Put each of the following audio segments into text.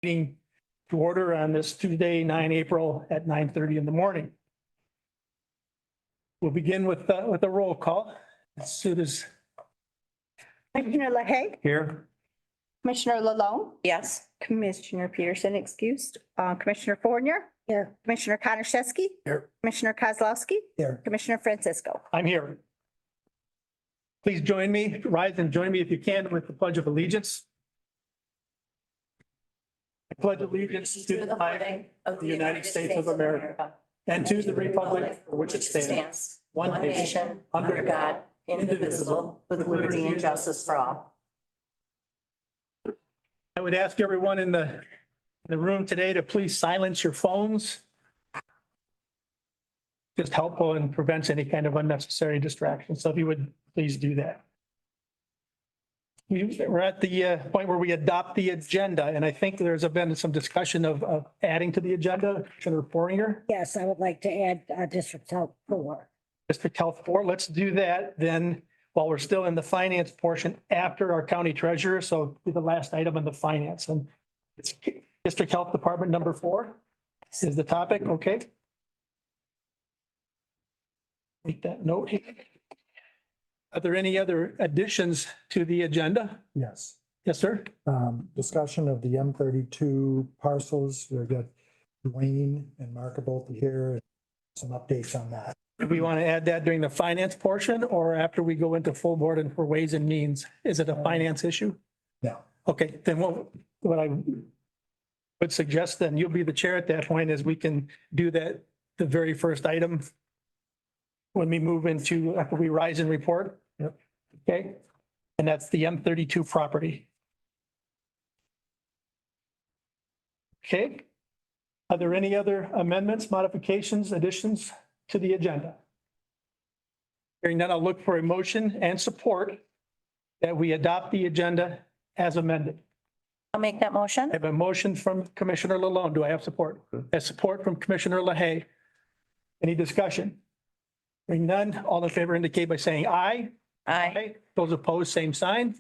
Meeting to order on this Tuesday, 9 April at 9:30 in the morning. We'll begin with a roll call as soon as Commissioner LaHaye, here. Commissioner Lalone, Yes. Commissioner Peterson excused, Commissioner Fournier. Here. Commissioner Konashevsky. Here. Commissioner Kozlowski. Here. Commissioner Francisco. I'm here. Please join me, rise and join me if you can with the Pledge of Allegiance. I pledge allegiance to the flag of the United States of America and to the republic for which it stands, one nation, under God, indivisible, with liberty and justice for all. I would ask everyone in the room today to please silence your phones. Just helpful and prevents any kind of unnecessary distraction. So if you would please do that. We're at the point where we adopt the agenda, and I think there's been some discussion of adding to the agenda. Commissioner Fournier, Yes, I would like to add District Health 4. District Health 4. Let's do that then while we're still in the finance portion after our county treasurer. So the last item in the finance, and it's District Health Department number 4 is the topic. Okay. Make that note here. Are there any other additions to the agenda? Yes, Yes, sir. discussion of the M32 parcels. We've got Dwayne and Mark are both here. Some updates on that. Do we want to add that during the finance portion or after we go into full board and for ways and means? Is it a finance issue? No, Okay, then what I would suggest, then you'll be the chair at that point, is we can do that, the very first item when we move into, after we rise and report. Yep. Okay, and that's the M32 property. Okay. Are there any other amendments, modifications, additions to the agenda? Hearing none, I'll look for a motion and support that we adopt the agenda as amended. I'll make that motion. I have a motion from Commissioner Lalone. Do I have support? A support from Commissioner LaHaye. Any discussion? Hearing none, all in favor indicate by saying aye. Aye. Those opposed, same sign.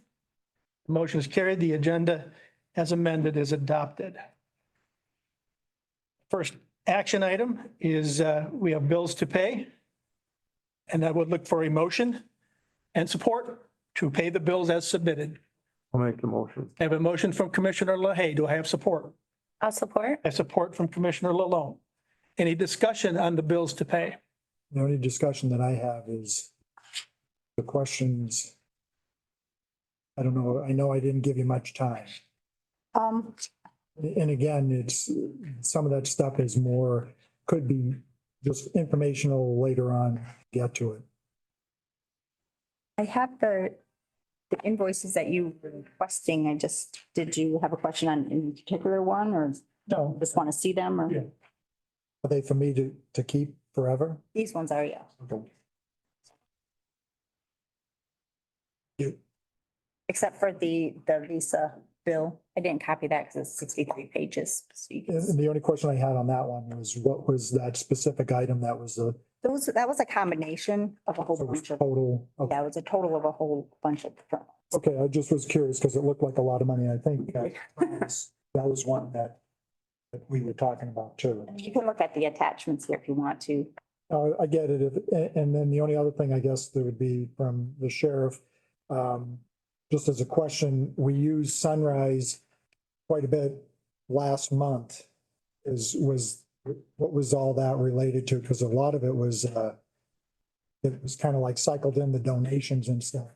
Motion is carried. The agenda as amended is adopted. First action item is we have bills to pay. And I would look for a motion and support to pay the bills as submitted. I'll make the motion. I have a motion from Commissioner LaHaye. Do I have support? I'll support. I have support from Commissioner Lalone. Any discussion on the bills to pay? the only discussion that I have is the questions. I don't know, I know I didn't give you much time. And again, it's, some of that stuff is more, could be just informational later on, get to it. I have the invoices that you were requesting. Did you have a question on any particular one or No, just want to see them or? Yeah. are they for me to keep forever? These ones are, yeah. Except for the Visa bill. I didn't copy that because it's 63 pages. So you can- And the only question I had on that one was what was that specific item that was the That was a combination of a whole bunch of, total? of- yeah, it was a total of a whole bunch of different. Okay, I just was curious because it looked like a lot of money. I think that was one that we were talking about too. You can look at the attachments here if you want to. I get it. And then the only other thing I guess there would be from the sheriff, just as a question, we used Sunrise quite a bit last month. What was all that related to? Because a lot of it was kind of like cycled in the donations and stuff.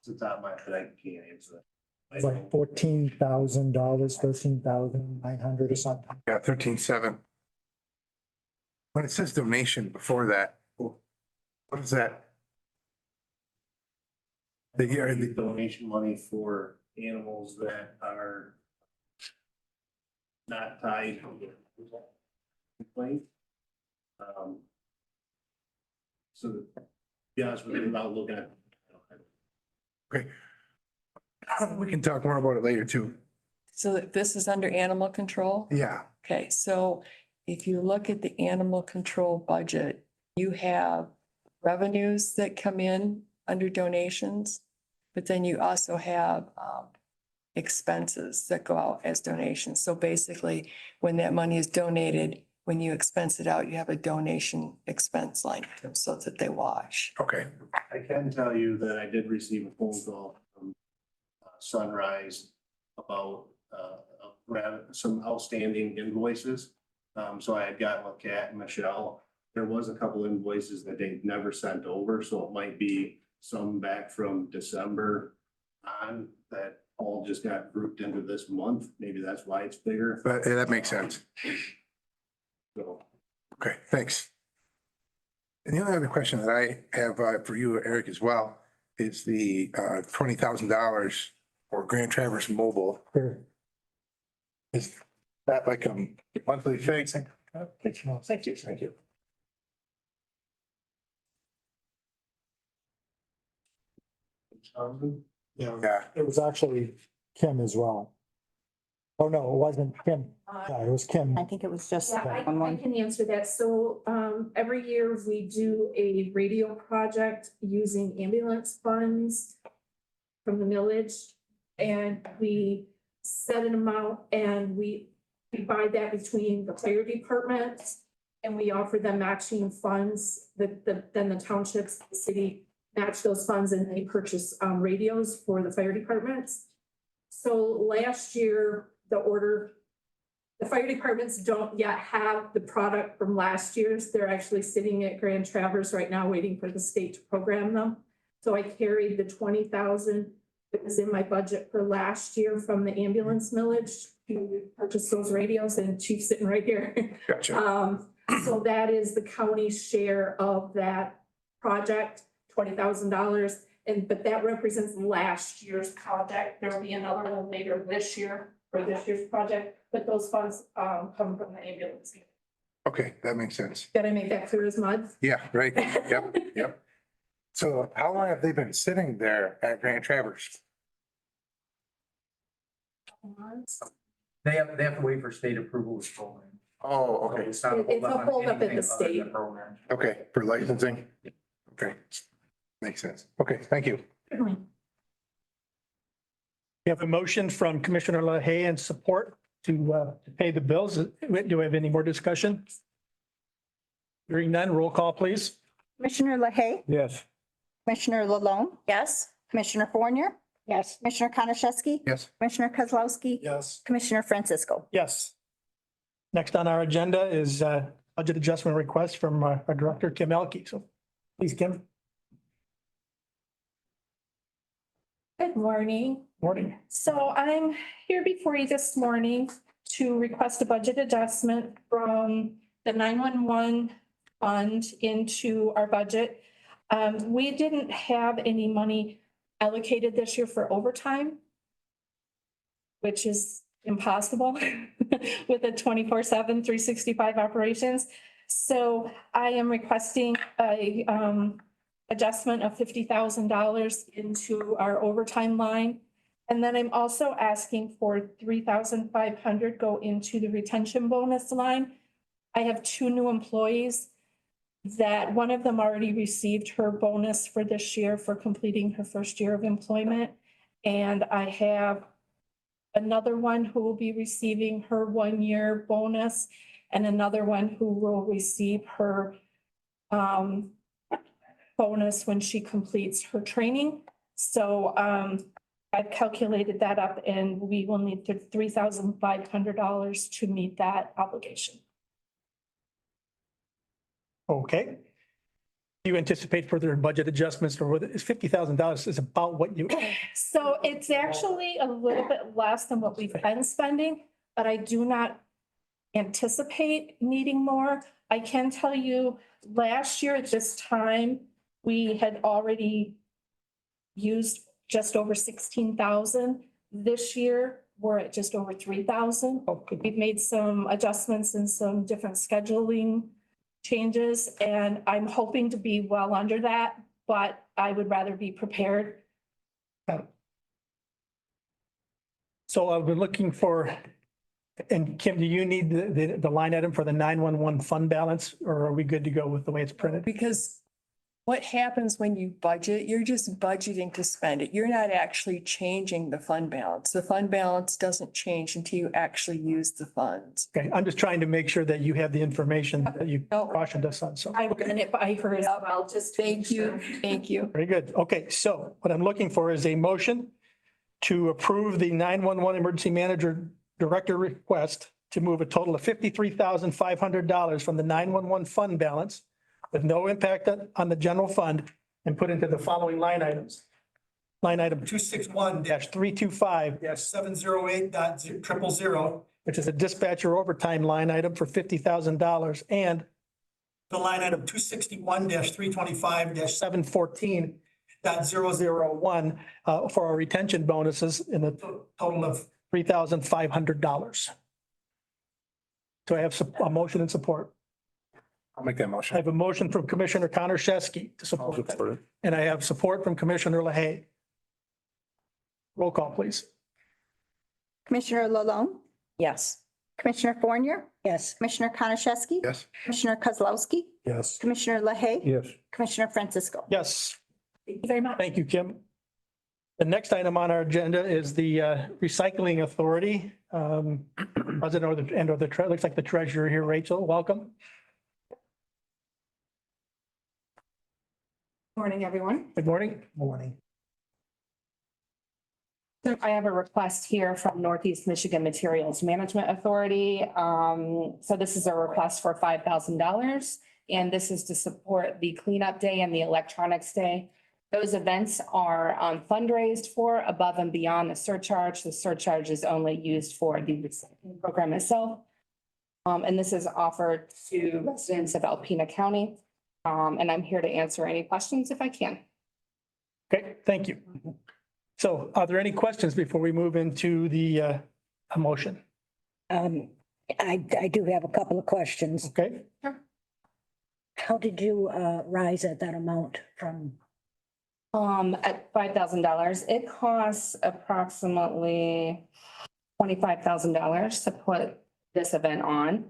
It's not my, but I can't answer that. It's like $14,000, $13,900 or something. Yeah, 13,700. When it says donation before that, what is that? The year, The donation money for animals that are not tied to the complaint. So to be honest with you, without looking at. we can talk more about it later too. So this is under animal control? Yeah, Okay, so if you look at the animal control budget, you have revenues that come in under donations, but then you also have expenses that go out as donations. So basically, when that money is donated, when you expense it out, you have a donation expense line so that they wash. Okay, I can tell you that I did receive a phone call from Sunrise about rather some outstanding invoices. So I had gotten with Kat and Michelle. There was a couple invoices that they never sent over, so it might be some back from December on that all just got grouped into this month. Maybe that's why it's bigger. but that makes sense. So Okay, thanks. And the only other question that I have for you, Eric, as well, is the $20,000 for Grand Traverse Mobile. Here. Is that like a monthly thing? Thank you. Thank you. Yeah, It was actually Kim as well. Oh, no, it wasn't Kim. Yeah, it was Kim. I think it was just Yeah, I one. can answer that. So, every year we do a radio project using ambulance funds from the millage. And we set an amount and we divide that between the fire department. And we offer them matching funds, then the townships, the city match those funds and they purchase, radios for the fire departments. So last year, the fire departments don't yet have the product from last year's. They're actually sitting at Grand Traverse right now, waiting for the state to program them. So I carried the 20,000 that was in my budget for last year from the ambulance millage to purchase those radios, and Chief's sitting right here. gotcha. So that is the county's share of that project, $20,000. But that represents last year's project. There will be another one later this year for this year's project, but those funds come from the ambulance. Okay, that makes sense. Did I make that clear as mud? Yeah, right. Yep, yep. So how long have they been sitting there at Grand Traverse? they have to wait for state approval of the program. Oh, okay, It's a holdup at the state. Program. okay, for licensing? Okay, makes sense. Okay, thank you. We have a motion from Commissioner LaHaye and support to pay the bills. Do we have any more discussion? Hearing none, roll call, please. Commissioner LaHaye, Yes. Commissioner LaLonde, Yes. Commissioner Fournier, Yes, Commissioner Konashevsky, Yes, Commissioner Kozlowski, Yes. Commissioner Francisco. Yes. Next on our agenda is budget adjustment request from our Director, Kim Elke. So please, Kim. Good morning. Morning. So I'm here before you this morning to request a budget adjustment from the 911 fund into our budget. We didn't have any money allocated this year for overtime, which is impossible with a 24/7, 365 operations. So I am requesting a adjustment of $50,000 into our overtime line. And then I'm also asking for 3,500 go into the retention bonus line. I have two new employees that one of them already received her bonus for this year for completing her first year of employment. And I have another one who will be receiving her 1 year bonus and another one who will receive her bonus when she completes her training. So I've calculated that up and we will need $3,500 to meet that obligation. Okay. Do you anticipate further budget adjustments or what is $50,000 is about what you, So it's actually a little bit less than what we've been spending, but I do not anticipate needing more. I can tell you, last year at this time, we had already used just over 16,000. This year, we're at just over 3,000. We've made some adjustments and some different scheduling changes, and I'm hoping to be well under that, but I would rather be prepared. so I've been looking for, and Kim, do you need the line item for the 911 fund balance or are we good to go with the way it's printed? Because What happens when you budget? You're just budgeting to spend it. You're not actually changing the fund balance. The fund balance doesn't change until you actually use the funds. Okay, I'm just trying to make sure that you have the information that you No. cautioned us on, so. I ran it by her as well, just. Thank you, thank you. Very good. Okay, so what I'm looking for is a motion to approve the 911 Emergency Manager Director request to move a total of $53,500 from the 911 fund balance with no impact on the general fund and put into the following line items. Line item 261-325-708.000, which is a dispatcher overtime line item for $50,000, and the line item 261-325-714.001 for our retention bonuses in a total of $3,500. Do I have a motion and support? I'll make that I motion. have a motion from Commissioner Konarshevsky to support that. And I have support from Commissioner LaHaye. Roll call, please. Commissioner Lalonde, Yes. Commissioner Fournier, Yes, Commissioner Konashevsky. Yes. Commissioner Kozlowski, Yes. Commissioner LaHaye, Yes. Commissioner Francisco. Yes, Thank you very much. thank you, Kim. The next item on our agenda is the Recycling Authority. President looks like the treasurer here, Rachel, welcome. Morning, everyone. Good morning. Morning. So I have a request here from Northeast Michigan Materials Management Authority. So this is a request for $5,000, and this is to support the cleanup day and the electronics day. Those events are fundraised for above and beyond the surcharge. The surcharge is only used for the recycling program itself. And this is offered to residents of Alpena County. And I'm here to answer any questions if I can. Okay, thank you. So are there any questions before we move into the motion? I do have a couple of questions. Okay, How did you rise at that amount from? At $5,000, it costs approximately $25,000 to put this event on.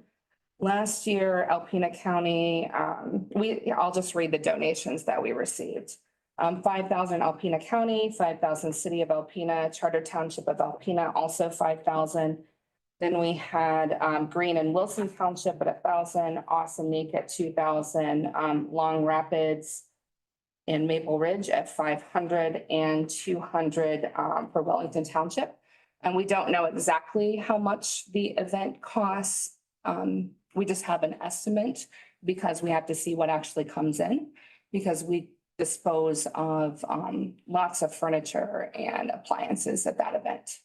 Last year, Alpena County, I'll just read the donations that we received. 5,000 Alpena County, 5,000 City of Alpena, Charter Township of Alpena, also 5,000. Then we had Green and Wilson Township at 1,000, Awesome Meek at 2,000, Long Rapids and Maple Ridge at 500 and 200 for Wellington Township. And we don't know exactly how much the event costs. We just have an estimate because we have to see what actually comes in, because we dispose of lots of furniture and appliances at that event.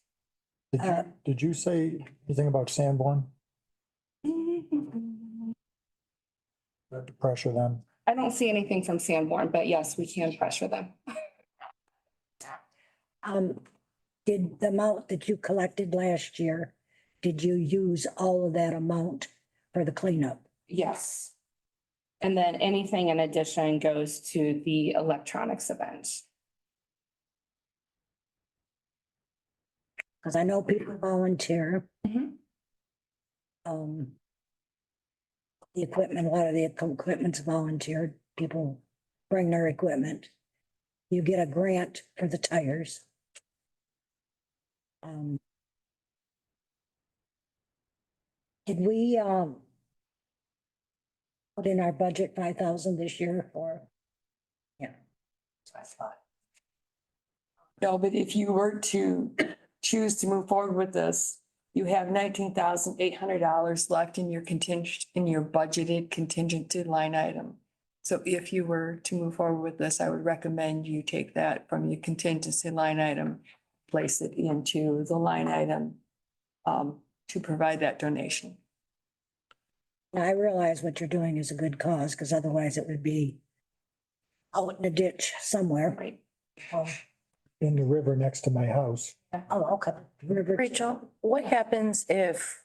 Did you say anything about Sanborn? Have to pressure them. I don't see anything from Sanborn, but yes, we can pressure them. Did the amount that you collected last year, did you use all of that amount for the cleanup? Yes. And then anything in addition goes to the electronics event. Because I know people volunteer. Mhm. The equipment, a lot of the equipment's volunteered. People bring their equipment. You get a grant for the tires. Did we, put in our budget 5,000 this year for? Yeah. That's what I thought. No, but if you were to choose to move forward with this, you have $19,800 left in your contingent, in your budgeted contingency line item. So if you were to move forward with this, I would recommend you take that from your contingency line item, place it into the line item to provide that donation. Now, I realize what you're doing is a good cause, because otherwise it would be out in a ditch somewhere. Right. Oh, In the river next to my house. okay. River- Rachel, what happens if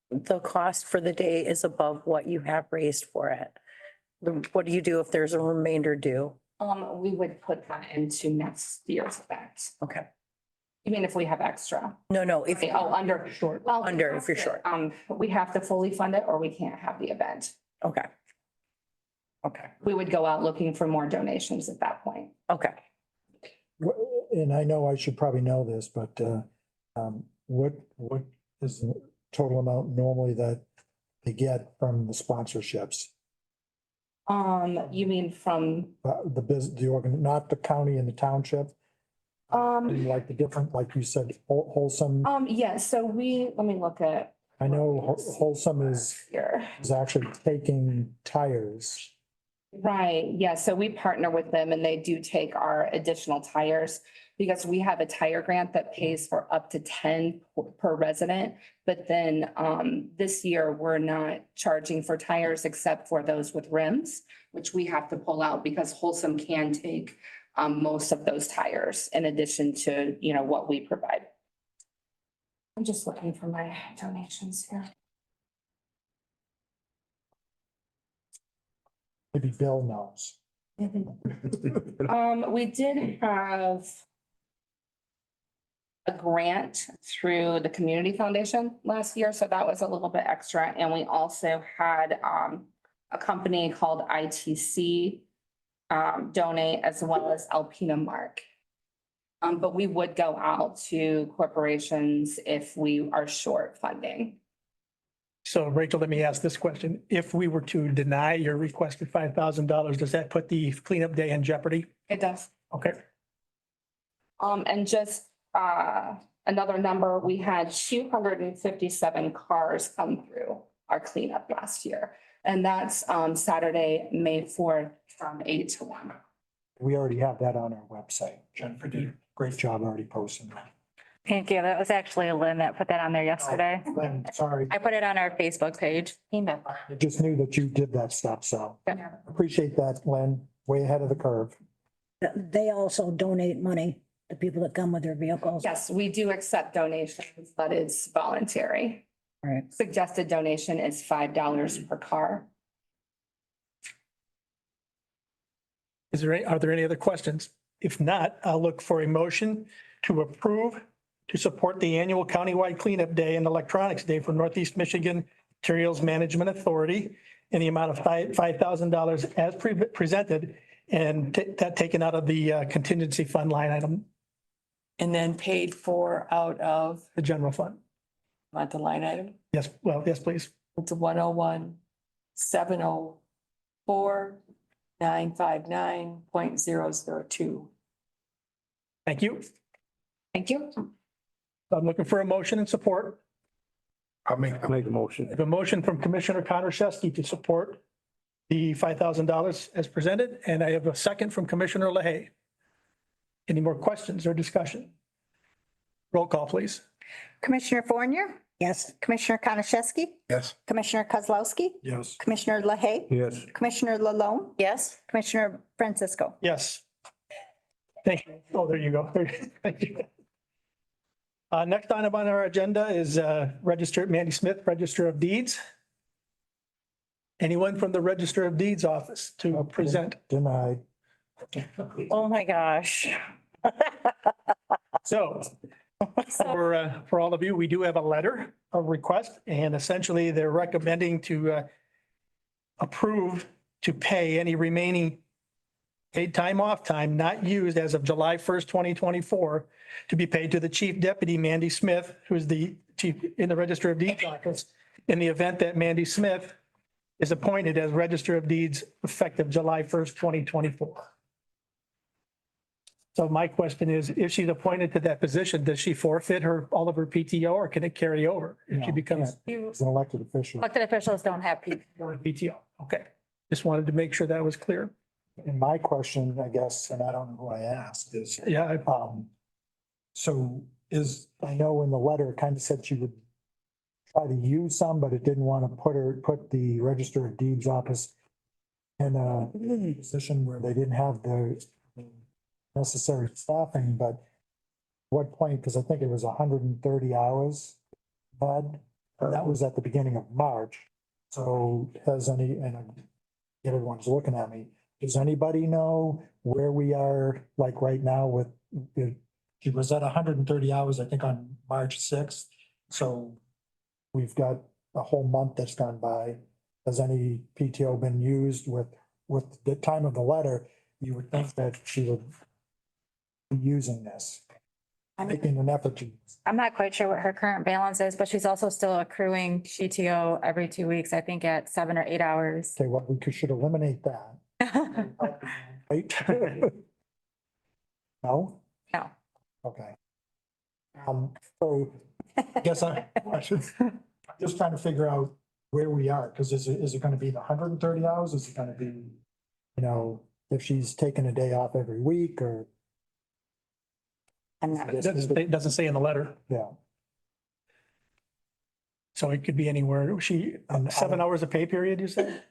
the cost for the day is above what you have raised for it? What do you do if there's a remainder due? We would put that into next year's event. Okay. You mean if we have extra? No, if, Under. short. Well, Under, if you're short. We have to fully fund it or we can't have the event. okay. Okay, We would go out looking for more donations at that point. okay. And I know I should probably know this, but what is the total amount normally that they get from the sponsorships? You mean from, The organ, not the county and the township, and like the different, like you said, Wholesome. yeah, so let me look at I know Wholesome is here. actually taking tires. Right, yeah, so we partner with them and they do take our additional tires because we have a tire grant that pays for up to 10 per resident. But then this year, we're not charging for tires except for those with rims, which we have to pull out because Wholesome can take most of those tires in addition to, what we provide. I'm just looking for my donations here. Maybe Bill knows. We did have a grant through the Community Foundation last year, so that was a little bit extra. And we also had a company called ITC donate, as well as Alpena Mark. But we would go out to corporations if we are short funding. So Rachel, let me ask this question. If we were to deny your requested $5,000, does that put the cleanup day in jeopardy? It does. Okay. And just another number, we had 257 cars come through our cleanup last year. And that's Saturday, May 4th from 8 to 1. We already have that on our website. Jennifer did a great job already posting that. Thank you. That was actually Lynn that put that on there yesterday. Lynn, sorry, I put it on our Facebook page. I just knew that you did that stuff, so appreciate that, Lynn, way ahead of the curve. They also donate money to people that come with their vehicles. Yes, we do accept donations, but it's voluntary. Right. Suggested donation is $5 per car. Are there any other questions? If not, I'll look for a motion to approve to support the annual countywide cleanup day and electronics day for Northeast Michigan Materials Management Authority in the amount of $5,000 as presented and that taken out of the contingency fund line item, And then paid for out of, the general fund. want the line item? Yes, well, yes, please. It's 101-704-959.002. Thank you. Thank you. I'm looking for a motion and support. I'll make I have a motion from Commissioner Kondrashevsky to support the $5,000 as presented, and I have a second from Commissioner LaHaye. Any more questions or discussion? Roll call, please. Commissioner Fournier, Yes. Commissioner Konashevsky, yes. Commissioner Kozlowski, Yes. Commissioner LaHaye, Yes. Commissioner Lalone, Yes, Commissioner Francisco. Yes. Thank you. Oh, there you go. Thank you. Next item on our agenda is Mandy Smith, Register of Deeds. Anyone from the Register of Deeds office to present? Denied. oh my gosh. So for all of you, we do have a letter of request, and essentially they're recommending to approve to pay any remaining paid time off time not used as of July 1st, 2024, to be paid to the Chief Deputy Mandy Smith, who is the chief in the Register of Deeds office, in the event that Mandy Smith is appointed as Register of Deeds effective July 1st, 2024. So my question is, if she's appointed to that position, does she forfeit all of her PTO, or can it carry over if she No, becomes As an elected official. Elected officials don't have people. PTO? Okay, just wanted to make sure that was clear. And my question, I guess, and I don't know who I asked, is, Yeah, so I know in the letter, it kind of said she would try to use some, but it didn't want to put the Register of Deeds office in a position where they didn't have the necessary staffing, but what point, because I think it was 130 hours, Bud, and that was at the beginning of March. So everyone's looking at me. Does anybody know where we are, like right now with, she was at 130 hours, I think, on March 6th. So we've got a whole month that's gone by. Has any PTO been used with with the time of the letter, you would think that she would be using this, making an effort to. I'm not quite sure what her current balance is, but she's also still accruing PTO every 2 weeks, I think at 7 or 8 hours. Okay, well, we should eliminate that. Right? No? No. Okay. So I guess I should, just trying to figure out where we are, because is it gonna be the 130 hours? Is it gonna be, if she's taking a day off every week or, I'm not, It doesn't say in the letter, yeah. so it could be anywhere. She, 7 hours of pay period, you said?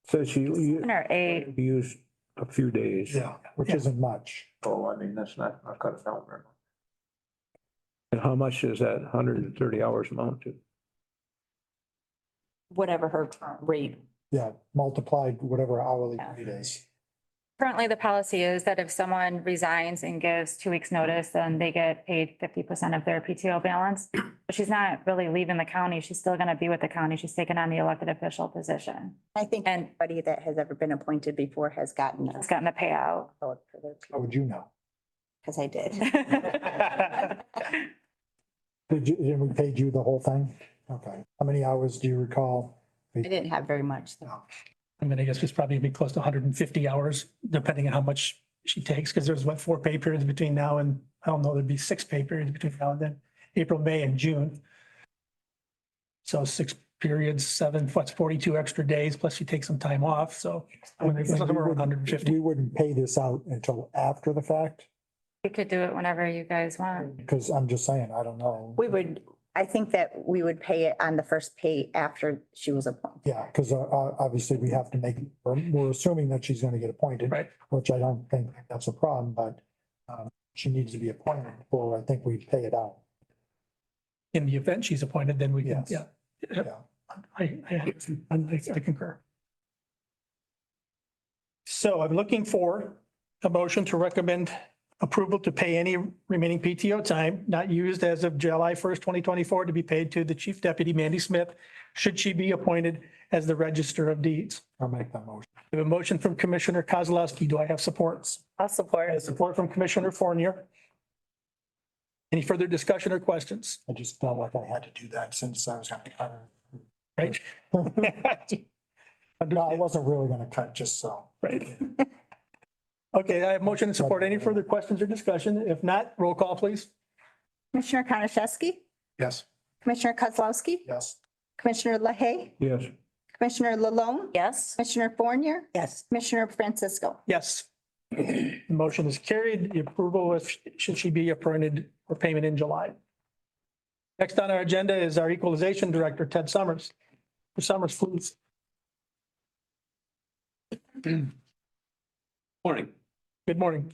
Says you 7 or 8. use a few days. Yeah. Which isn't much. Oh, I mean, that's not cut it down very much. And how much does that 130 hours amount to? whatever her current rate. Yeah, multiplied whatever hourly rate is. Currently, the policy is that if someone resigns and gives 2 weeks' notice, then they get paid 50% of their PTO balance. But she's not really leaving the county. She's still gonna be with the county. She's taken on the elected official position. I think And- anybody that has ever been appointed before has gotten It's gotten a payout. How would you know? because I did. And we paid you the whole thing? Okay. How many hours do you recall? I didn't have very much. I mean, I guess it's probably be close to 150 hours, depending on how much she takes, because there's 4 pay periods between now and, I don't know, there'd be 6 pay periods between now and then, April, May, and June. So 6 periods, 7, 42 extra days, plus she takes some time off, so I mean, it's somewhere around 150. We wouldn't pay this out until after the fact, You could do it whenever you guys want. because I'm just saying, I don't know. I think that we would pay it on the first pay after she was appointed. Yeah, because obviously we have to we're assuming that she's going to get appointed. Right. Which I don't think that's a problem, but she needs to be appointed before I think we pay it out. In the event she's appointed, then we can, Yes. yeah. Yeah. I concur. So I'm looking for a motion to recommend approval to pay any remaining PTO time not used as of July 1st, 2024 to be paid to the Chief Deputy Mandy Smith, should she be appointed as the Register of Deeds. I'll make that motion. We have a motion from Commissioner Kozlowski. Do I have supports? I'll support I have support from Commissioner Fournier. Any further discussion or questions? I just felt like I had to do that since I was going to cut Right? her. No, I wasn't really going to cut, just so. Right. Okay, I have motion and support. Any further questions or discussion? If not, roll call, please. Commissioner Konashevsky, Yes. Commissioner Kozlowski, Yes. Commissioner LaHaye, Yes. Commissioner Lalone, Yes. Commissioner Fournier, Yes, Commissioner Francisco. Yes. The motion is carried. The approval if should she be appointed for payment in July. Next on our agenda is our Equalization Director, Ted Summers. Mr. Summers, please. Morning. Good morning.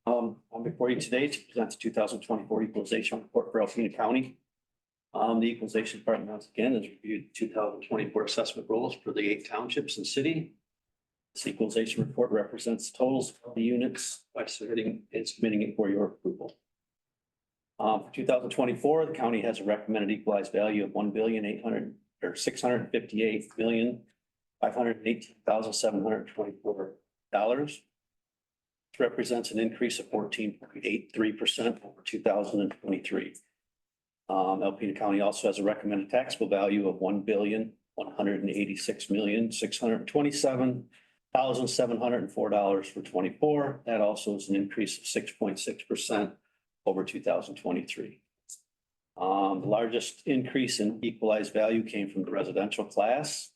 I'm before you today to present the 2024 equalization report for Alpena County. The equalization department once again has reviewed 2024 assessment rolls for the 8 townships and city. This equalization report represents totals of the units by submitting and submitting it for your approval. For 2024, the county has a recommended equalized value of $658,518,724. This represents an increase of 14.83% over 2023. Alpena County also has a recommended taxable value of $1,186,627,704 for 24. That also is an increase of 6.6% over 2023. The largest increase in equalized value came from the residential class.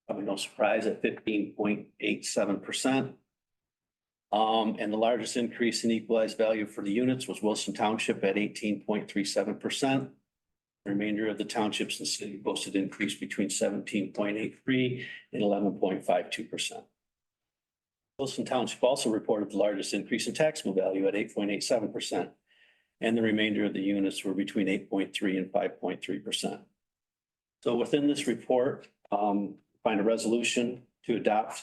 Probably no surprise at 15.87%. And the largest increase in equalized value for the units was Wilson Township at 18.37%. The remainder of the townships in the city posted increase between 17.83 and 11.52%. Wilson Township also reported the largest increase in taxable value at 8.87%. And the remainder of the units were between 8.3 and 5.3%. So within this report, find a resolution to adopt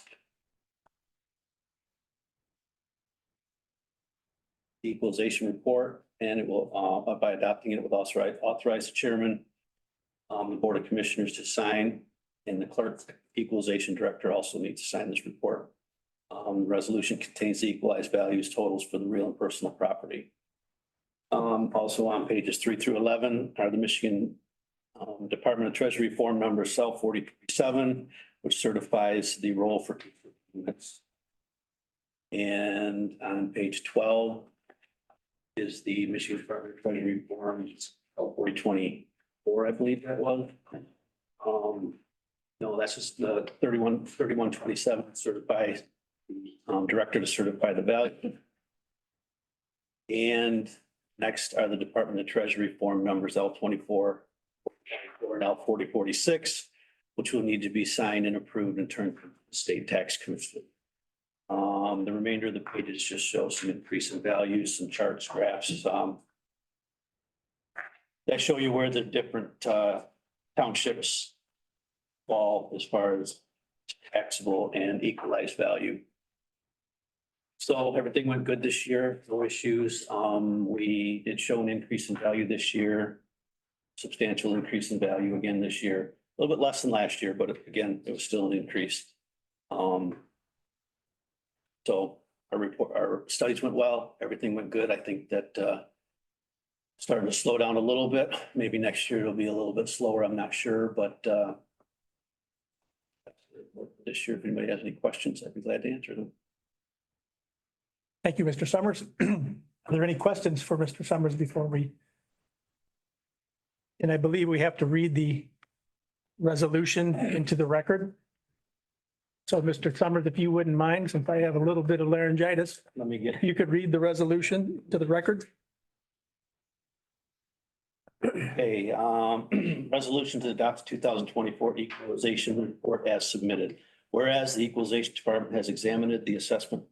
the equalization report, and it will, by adopting it, will authorize the chairman, the board of commissioners to sign, and the clerk equalization director also needs to sign this report. Resolution contains the equalized values totals for the real and personal property. Also on pages 3 through 11 are the Michigan Department of Treasury form number cell 47, which certifies the roll for units. And on page 12 is the Michigan Department of Treasury form 4024, I believe that was. No, that's just the 3127 certifies director to certify the value. And next are the Department of Treasury form numbers L24 and L4046, which will need to be signed and approved and turned to the state tax commission. The remainder of the pages just show some increase in values, some charts, graphs. That show you where the different townships fall as far as taxable and equalized value. So everything went good this year, no issues. We did show an increase in value this year, substantial increase in value again this year, a little bit less than last year, but again, it was still an increase. So our studies went well, everything went good. I think that starting to slow down a little bit. Maybe next year it'll be a little bit slower, I'm not sure, but this year, if anybody has any questions, I'd be glad to answer them. Thank you, Mr. Summers. Are there any questions for Mr. Summers before we? And I believe we have to read the resolution into the record. So Mr. Summers, if you wouldn't mind, since I have a little bit of laryngitis, Let me get, you could read the resolution to the record. okay, resolution to adopt 2024 equalization report as submitted. Whereas the Equalization Department has examined the assessment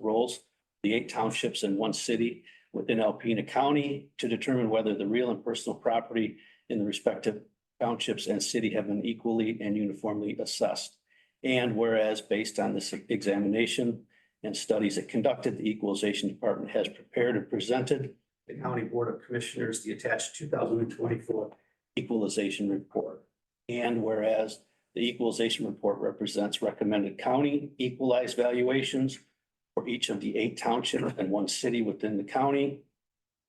rolls, the 8 townships and 1 city within Alpena County to determine whether the real and personal property in the respective townships and city have been equally and uniformly assessed. And whereas based on this examination and studies it conducted, the Equalization Department has prepared and presented the County Board of Commissioners the attached 2024 equalization report. And whereas the equalization report represents recommended county equalized valuations for each of the 8 townships and 1 city within the county.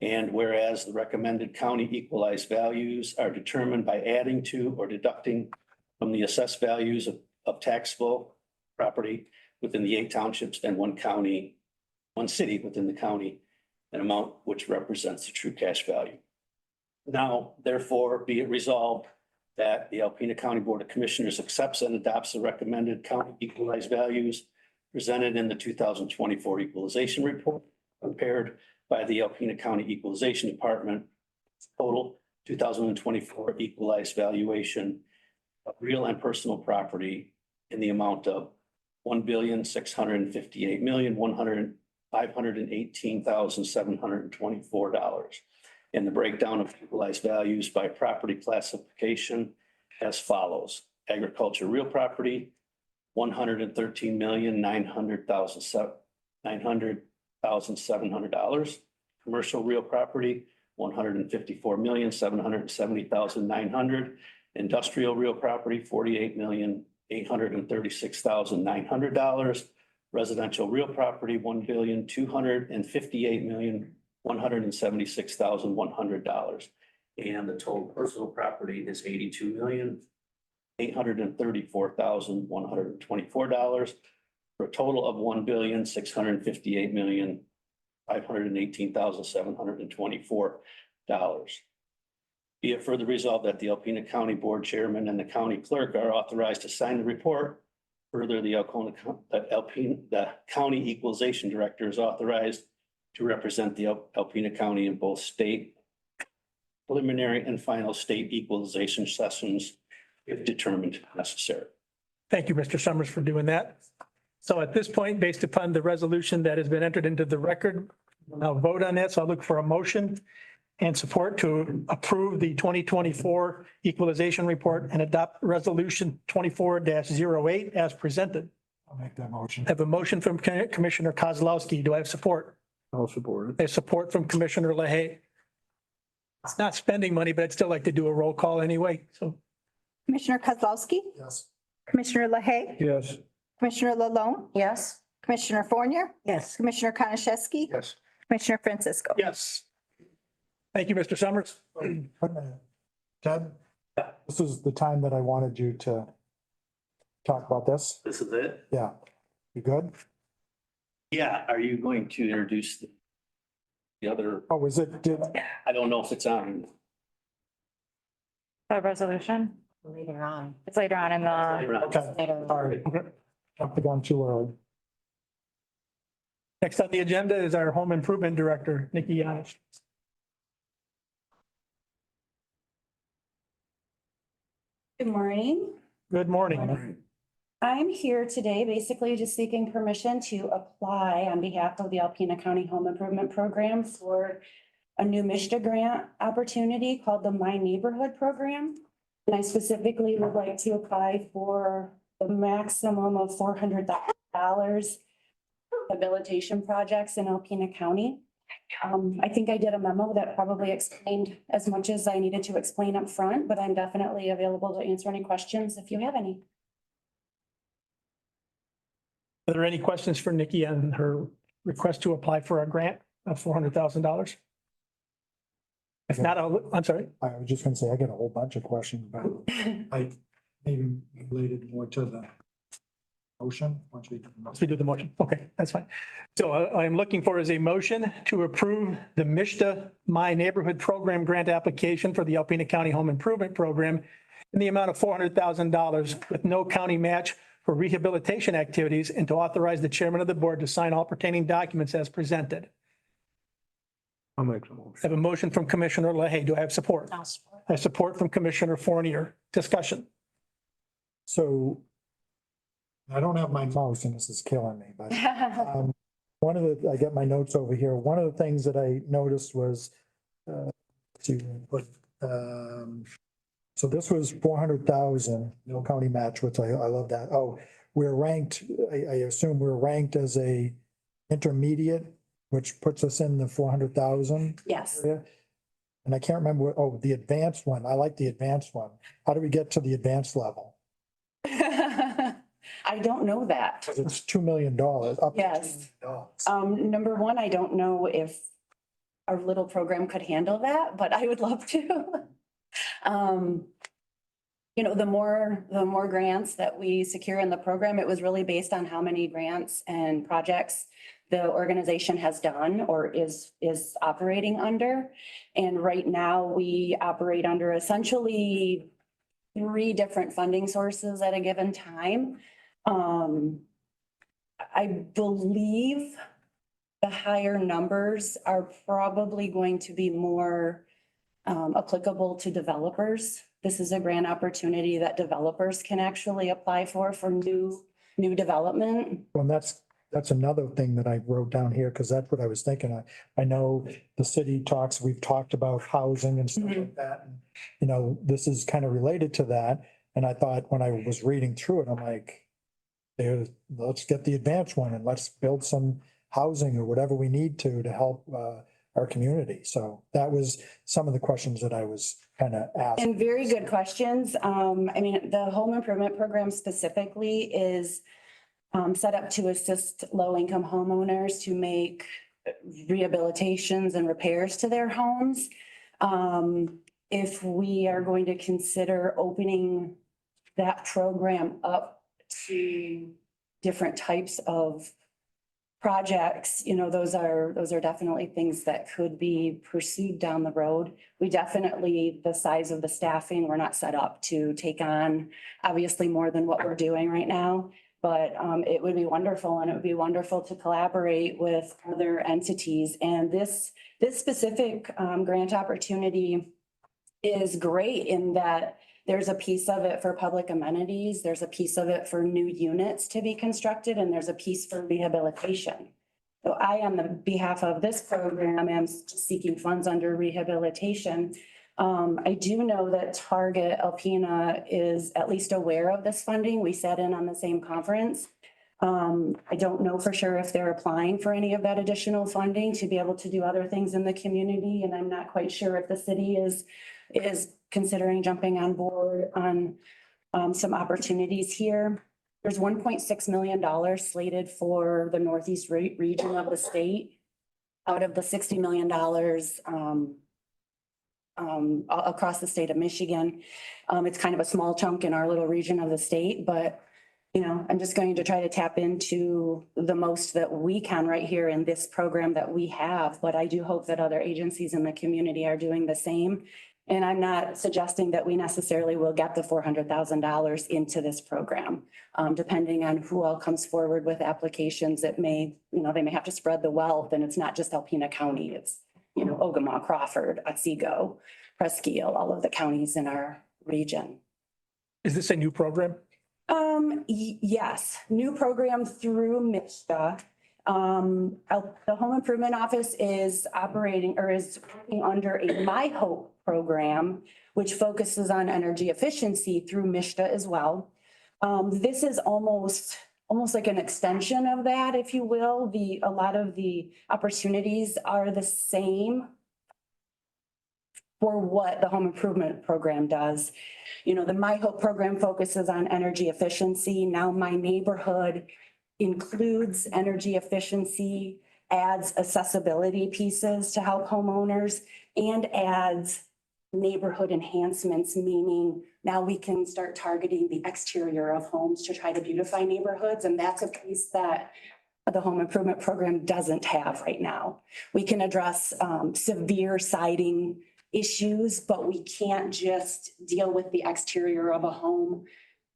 And whereas the recommended county equalized values are determined by adding to or deducting from the assessed values of taxable property within the 8 townships and 1 city within the county, an amount which represents the true cash value. Now, therefore, be it resolved that the Alpena County Board of Commissioners accepts and adopts the recommended county equalized values presented in the 2024 equalization report prepared by the Alpena County Equalization Department. Total 2024 equalized valuation of real and personal property in the amount of $1,658,518,724. And the breakdown of equalized values by property classification as follows: agriculture real property, $113,900,700. Commercial real property, $154,770,900. Industrial real property, $48,836,900. Residential real property, $1,258,176,100. And the total personal property is $82,834,124 for a total of $1,658,518,724. Be it further resolved that the Alpena County Board Chairman and the County Clerk are authorized to sign the report. Further, the County Equalization Director is authorized to represent the Alpena County in both state preliminary and final state equalization sessions if determined necessary. Thank you, Mr. Summers, for doing that. So at this point, based upon the resolution that has been entered into the record, we'll now vote on that. So I'll look for a motion and support to approve the 2024 equalization report and adopt resolution 24-08 as presented. I'll make that motion. I have a motion from Commissioner Kozlowski. Do I have support? I'll support it. I have support from Commissioner LaHaye. It's not spending money, but I'd still like to do a roll call anyway. So Commissioner Kozlowski, Yes. Commissioner LaHaye, Yes. Commissioner LaLonge, Yes. Commissioner Fournier, Yes. Commissioner Konashevsky, Yes. Commissioner Francisco. Yes. Thank you, Mr. Summers. Wait a minute. Ted, this is the time that I wanted you to talk about this. This is it? Yeah. You good? Yeah, are you going to introduce the other, Oh, is it, I don't know if it's on. The resolution, Later on. it's later on in the, okay, sorry. Jumped the gun too early. Next on the agenda is our Home Improvement Director, Nikki Yanish. Good morning. Good morning. I'm here today basically just seeking permission to apply on behalf of the Alpena County Home Improvement Program for a new MISTA grant opportunity called the My Neighborhood Program. And I specifically would like to apply for the maximum of $400,000 rehabilitation projects in Alpena County. I think I did a memo that probably explained as much as I needed to explain up front, but I'm definitely available to answer any questions if you have any. Are there any questions for Nikki on her request to apply for a grant of $400,000? If not, I'm sorry. I was just gonna say, I got a whole bunch of questions, but I maybe related more to the motion. Once we Let's do the motion. Okay, that's fine. So I'm looking for is a motion to approve the MISTA My Neighborhood Program grant application for the Alpena County Home Improvement Program in the amount of $400,000 with no county match for rehabilitation activities and to authorize the chairman of the board to sign all pertaining documents as presented. I'll make the motion. I have a motion from Commissioner LaHaye. Do I have support? I have support from Commissioner Fournier. Discussion. So I don't have my mouse and this is killing me, but one of the, I got my notes over here. One of the things that I noticed was to put, so this was 400,000, no county match, which I love that. Oh, we're ranked, I assume we're ranked as a intermediate, which puts us in the 400,000. Yes. area. And I can't remember, the advanced one. I like the advanced one. How do we get to the advanced level? I don't know that. 'Cause it's $2 million, up to Yes. $2 million. Number one, I don't know if our little program could handle that, but I would love to. You know, the more grants that we secure in the program, it was really based on how many grants and projects the organization has done or is operating under. And right now we operate under essentially 3 different funding sources at a given time. I believe the higher numbers are probably going to be more applicable to developers. This is a grant opportunity that developers can actually apply for new development. Well, that's another thing that I wrote down here, because that's what I was thinking. I know the city talks, we've talked about housing and stuff like that. And, you know, this is kind of related to that. And I thought when I was reading through it, I'm like, let's get the advanced one and let's build some housing or whatever we need to help our community. So that was some of the questions that I was kind of asking. And very good questions. I mean, the home improvement program specifically is set up to assist low-income homeowners to make rehabilitations and repairs to their homes. If we are going to consider opening that program up to different types of projects, you know, those are definitely things that could be pursued down the road. We definitely, the size of the staffing, we're not set up to take on obviously more than what we're doing right now. But it would be wonderful, and it would be wonderful to collaborate with other entities. And this specific grant opportunity is great in that there's a piece of it for public amenities, there's a piece of it for new units to be constructed, and there's a piece for rehabilitation. So I, on the behalf of this program, am seeking funds under rehabilitation. I do know that Target Alpena is at least aware of this funding. We sat in on the same conference. I don't know for sure if they're applying for any of that additional funding to be able to do other things in the community. And I'm not quite sure if the city is considering jumping on board on some opportunities here. There's $1.6 million slated for the northeast region of the state out of the $60 million across the state of Michigan. It's kind of a small chunk in our little region of the state, but you know, I'm just going to try to tap into the most that we can right here in this program that we have. But I do hope that other agencies in the community are doing the same. And I'm not suggesting that we necessarily will get the $400,000 into this program. Depending on who all comes forward with applications, it may, you know, they may have to spread the wealth, and it's not just Alpena County, it's, you know, Ogama, Crawford, Otsego, Presque Isle, all of the counties in our region. Is this a new program? Yes, new program through MISTA. The Home Improvement Office is operating or is working under a My Hope program, which focuses on energy efficiency through MISTA as well. This is almost like an extension of that, if you will. A lot of the opportunities are the same for what the home improvement program does. You know, the My Hope program focuses on energy efficiency. Now My Neighborhood includes energy efficiency, adds accessibility pieces to help homeowners, and adds neighborhood enhancements, meaning now we can start targeting the exterior of homes to try to beautify neighborhoods. And that's a piece that the home improvement program doesn't have right now. We can address severe siding issues, but we can't just deal with the exterior of a home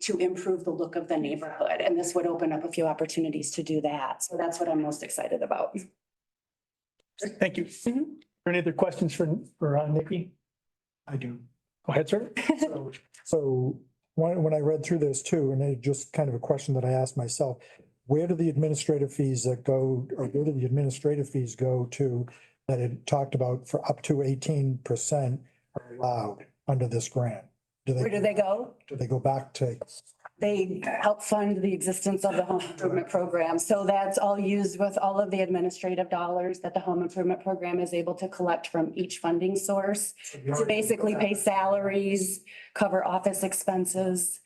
to improve the look of the neighborhood. And this would open up a few opportunities to do that. So that's what I'm most excited about. Thank you. Are there any other questions for Nikki? I do. Go ahead, sir. So when I read through this too, and it just kind of a question that I asked myself, where do the administrative fees that go, or where do the administrative fees go to that it talked about for up to 18% are allowed under this grant? Where do they go? Do they go back to? They help fund the existence of the home improvement program. So that's all used with all of the administrative dollars that the home improvement program is able to collect from each funding source to basically pay salaries, cover office expenses,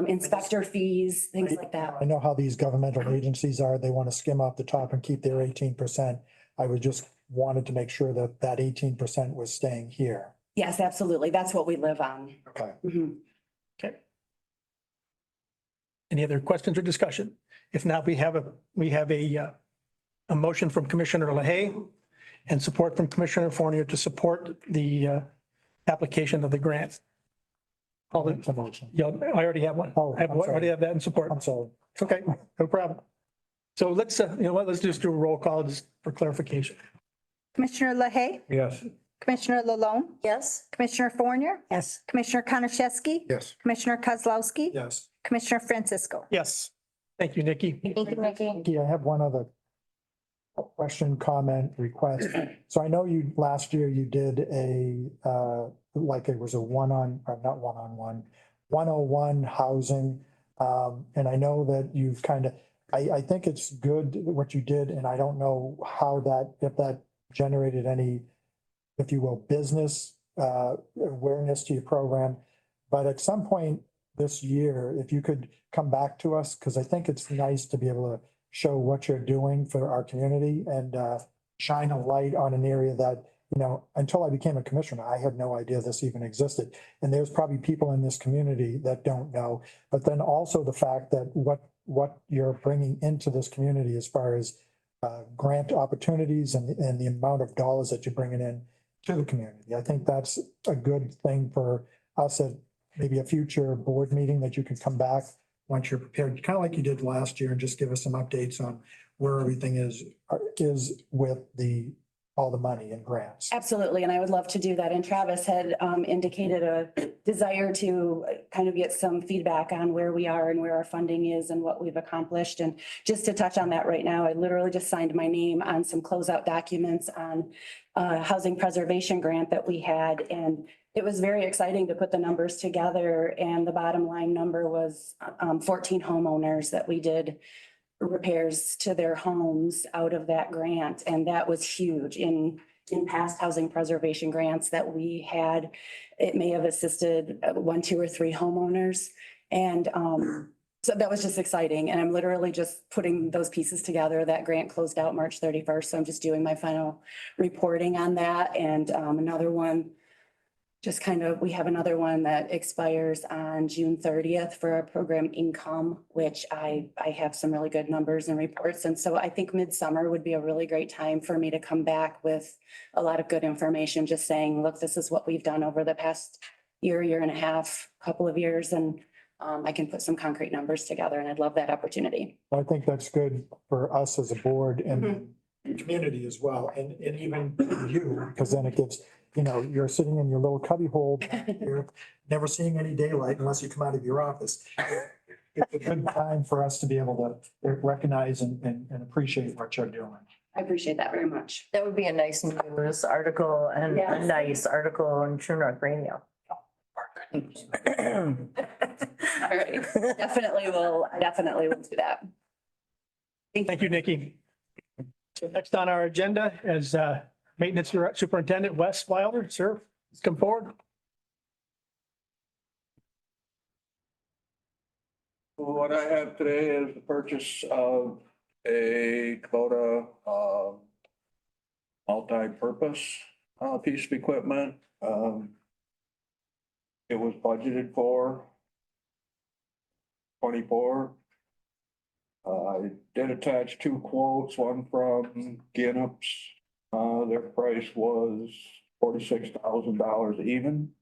inspector fees, things like that. I know how these governmental agencies are. They want to skim off the top and keep their 18%. I would just wanted to make sure that that 18% was staying here. Yes, absolutely. That's what we live on. Okay. Mhm. Okay. Any other questions or discussion? If not, we have a motion from Commissioner LaHaye and support from Commissioner Fournier to support the application of the grant. All the, yeah, I already have one. Oh, I I'm sorry. already have that in support. I'm sorry. It's okay, no problem. So let's, you know what, let's just do a roll call just for clarification. Commissioner LaHaye, Yes. Commissioner LaLonde, Yes. Commissioner Fournier, Yes. Commissioner Konashevsky, Yes. Commissioner Kozlowski, Yes. Commissioner Francisco. Yes. Thank you, Nikki. Thank you, Nikki. Nikki, I have one other question, comment, request. So I know you, last year you did like it was a not one-on-one, 101 housing. And I know that you've kind of, I think it's good what you did, and I don't know if that generated any, if you will, business awareness to your program. But at some point this year, if you could come back to us, because I think it's nice to be able to show what you're doing for our community and shine a light on an area that, you know, until I became a commissioner, I had no idea this even existed. And there's probably people in this community that don't know. But then also the fact that what you're bringing into this community as far as grant opportunities and the amount of dollars that you're bringing in to the community. I think that's a good thing for us at maybe a future board meeting that you can come back once you're prepared, kind of like you did last year, and just give us some updates on where everything is with all the money and grants. Absolutely, and I would love to do that. And Travis had indicated a desire to kind of get some feedback on where we are and where our funding is and what we've accomplished. And just to touch on that right now, I literally just signed my name on some closeout documents on a housing preservation grant that we had. And it was very exciting to put the numbers together. And the bottom line number was 14 homeowners that we did repairs to their homes out of that grant. And that was huge. In past housing preservation grants that we had, it may have assisted 1, 2, or 3 homeowners. And So that was just exciting. And I'm literally just putting those pieces together. That grant closed out March 31st. So I'm just doing my final reporting on that. And another one, just kind of, we have another one that expires on June 30th for our program income, which I have some really good numbers and reports. And so I think midsummer would be a really great time for me to come back with a lot of good information, just saying, look, this is what we've done over the past year and a half, couple of years. And I can put some concrete numbers together, and I'd love that opportunity. I think that's good for us as a board and the community as well, and even you, because then it gives, you know, you're sitting in your little cubby hole, you're never seeing any daylight unless you come out of your office. It's a good time for us to be able to recognize and appreciate what you're doing. I appreciate that very much. That would be a nice news article and a Yes. nice article on True North Radio. All right, definitely will do that. Thank you, Nikki. So next on our agenda is Maintenance Superintendent Wes Wilder. Sir, let's come forward. What I have today is the purchase of a Kubota multi-purpose piece of equipment. It was budgeted for 24. I did attach two quotes, one from Ginnups. Their price was $46,000 even.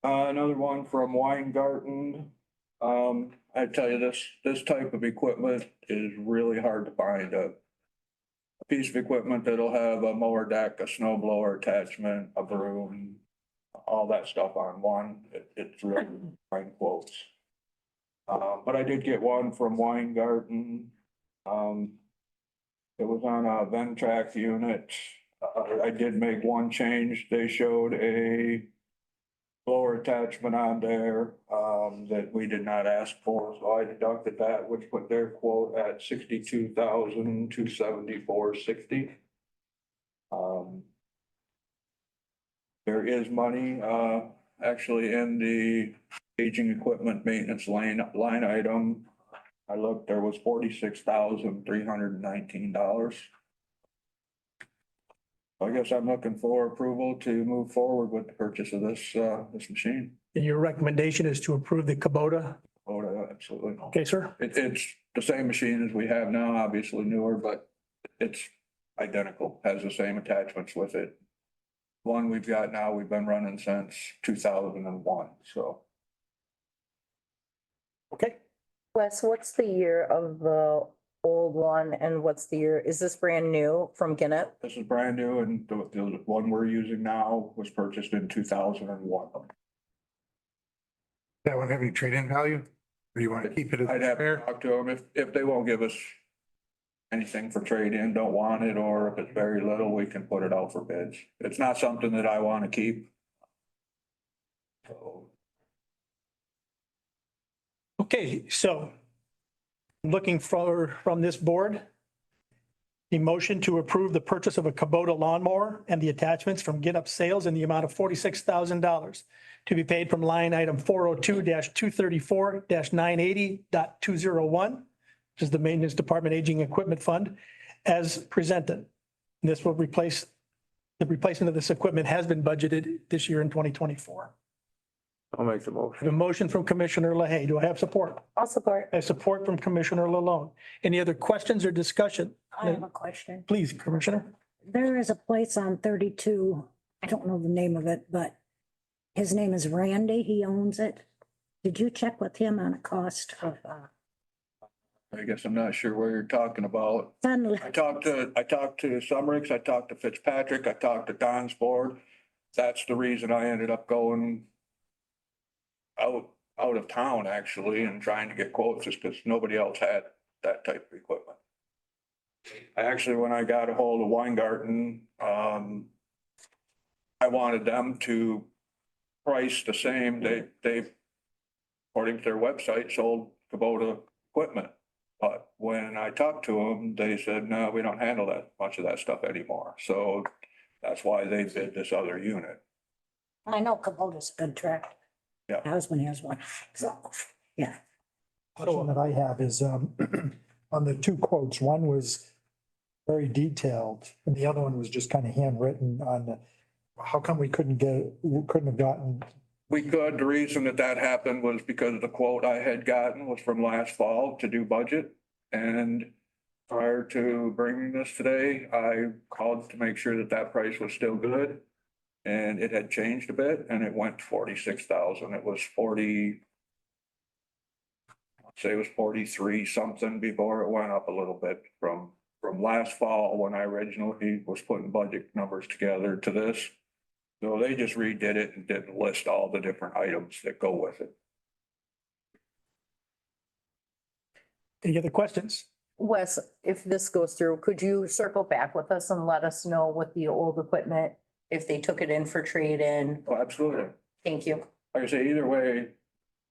Another one from Weingarten. I tell you, this type of equipment is really hard to find. A piece of equipment that'll have a mower deck, a snow blower attachment, a broom, all that stuff on one. It's really fine quotes. But I did get one from Weingarten. It was on a Ventrac unit. I did make one change. They showed a blower attachment on there that we did not ask for, so I deducted that, which put their quote at $62,274.60. There is money actually in the aging equipment maintenance line item. I looked, there was $46,319. I guess I'm looking for approval to move forward with the purchase of this machine. And your recommendation is to approve the Kubota. Oh, absolutely. Okay, sir. It's the same machine as we have now, obviously newer, but it's identical, has the same attachments with it. One we've got now, we've been running since 2001, so. Okay. Wes, what's the year of the old one and what's the year? Is this brand new from Ginnett? This is brand new, and the one we're using now was purchased in 2001. That one have any trade-in value? Or you want to keep it as I'd have to spare? talk to them if they won't give us anything for trade-in, don't want it, or if it's very little, we can put it out for bids. It's not something that I want to keep. So, Okay, so looking for from this board, a motion to approve the purchase of a Kubota lawnmower and the attachments from Get Up Sales in the amount of $46,000 to be paid from line item 402-234-980.201, which is the Maintenance Department Aging Equipment Fund, as presented. This will replace, the replacement of this equipment has been budgeted this year in 2024. I'll make the I motion. have a motion from Commissioner LaHaye. Do I have support? I'll support. I have support from Commissioner Lalone. Any other questions or discussion? I have a question. Please, Commissioner. There is a place on 32, I don't know the name of it, but his name is Randy. He owns it. Did you check with him on a cost of, I guess I'm not sure where you're talking about. I talked to Summerick's, I talked to Fitzpatrick, I talked to Don's board. That's the reason I ended up going out of town actually and trying to get quotes, just because nobody else had that type of equipment. I actually, when I got a hold of Weingarten, I wanted them to price the same. They, according to their website, sold Kubota equipment. But when I talked to them, they said, no, we don't handle that much of that stuff anymore. So that's why they bid this other unit. I know Kubota's a good tractor. Yeah. My husband has one, so, yeah. Question that I have is, on the two quotes, one was very detailed and the other one was just kind of handwritten on, how come we couldn't have gotten, We could, the reason that that happened was because the quote I had gotten was from last fall to do budget. And prior to bringing this today, I called to make sure that that price was still good. And it had changed a bit and it went to 46,000. It was 40. I'd say it was 43 something before it went up a little bit from last fall when I originally was putting budget numbers together to this. So they just redid it and didn't list all the different items that go with it. Any other questions? Wes, if this goes through, could you circle back with us and let us know with the old equipment, if they took it in for trade-in? Oh, absolutely. Thank you. Like I say, either way,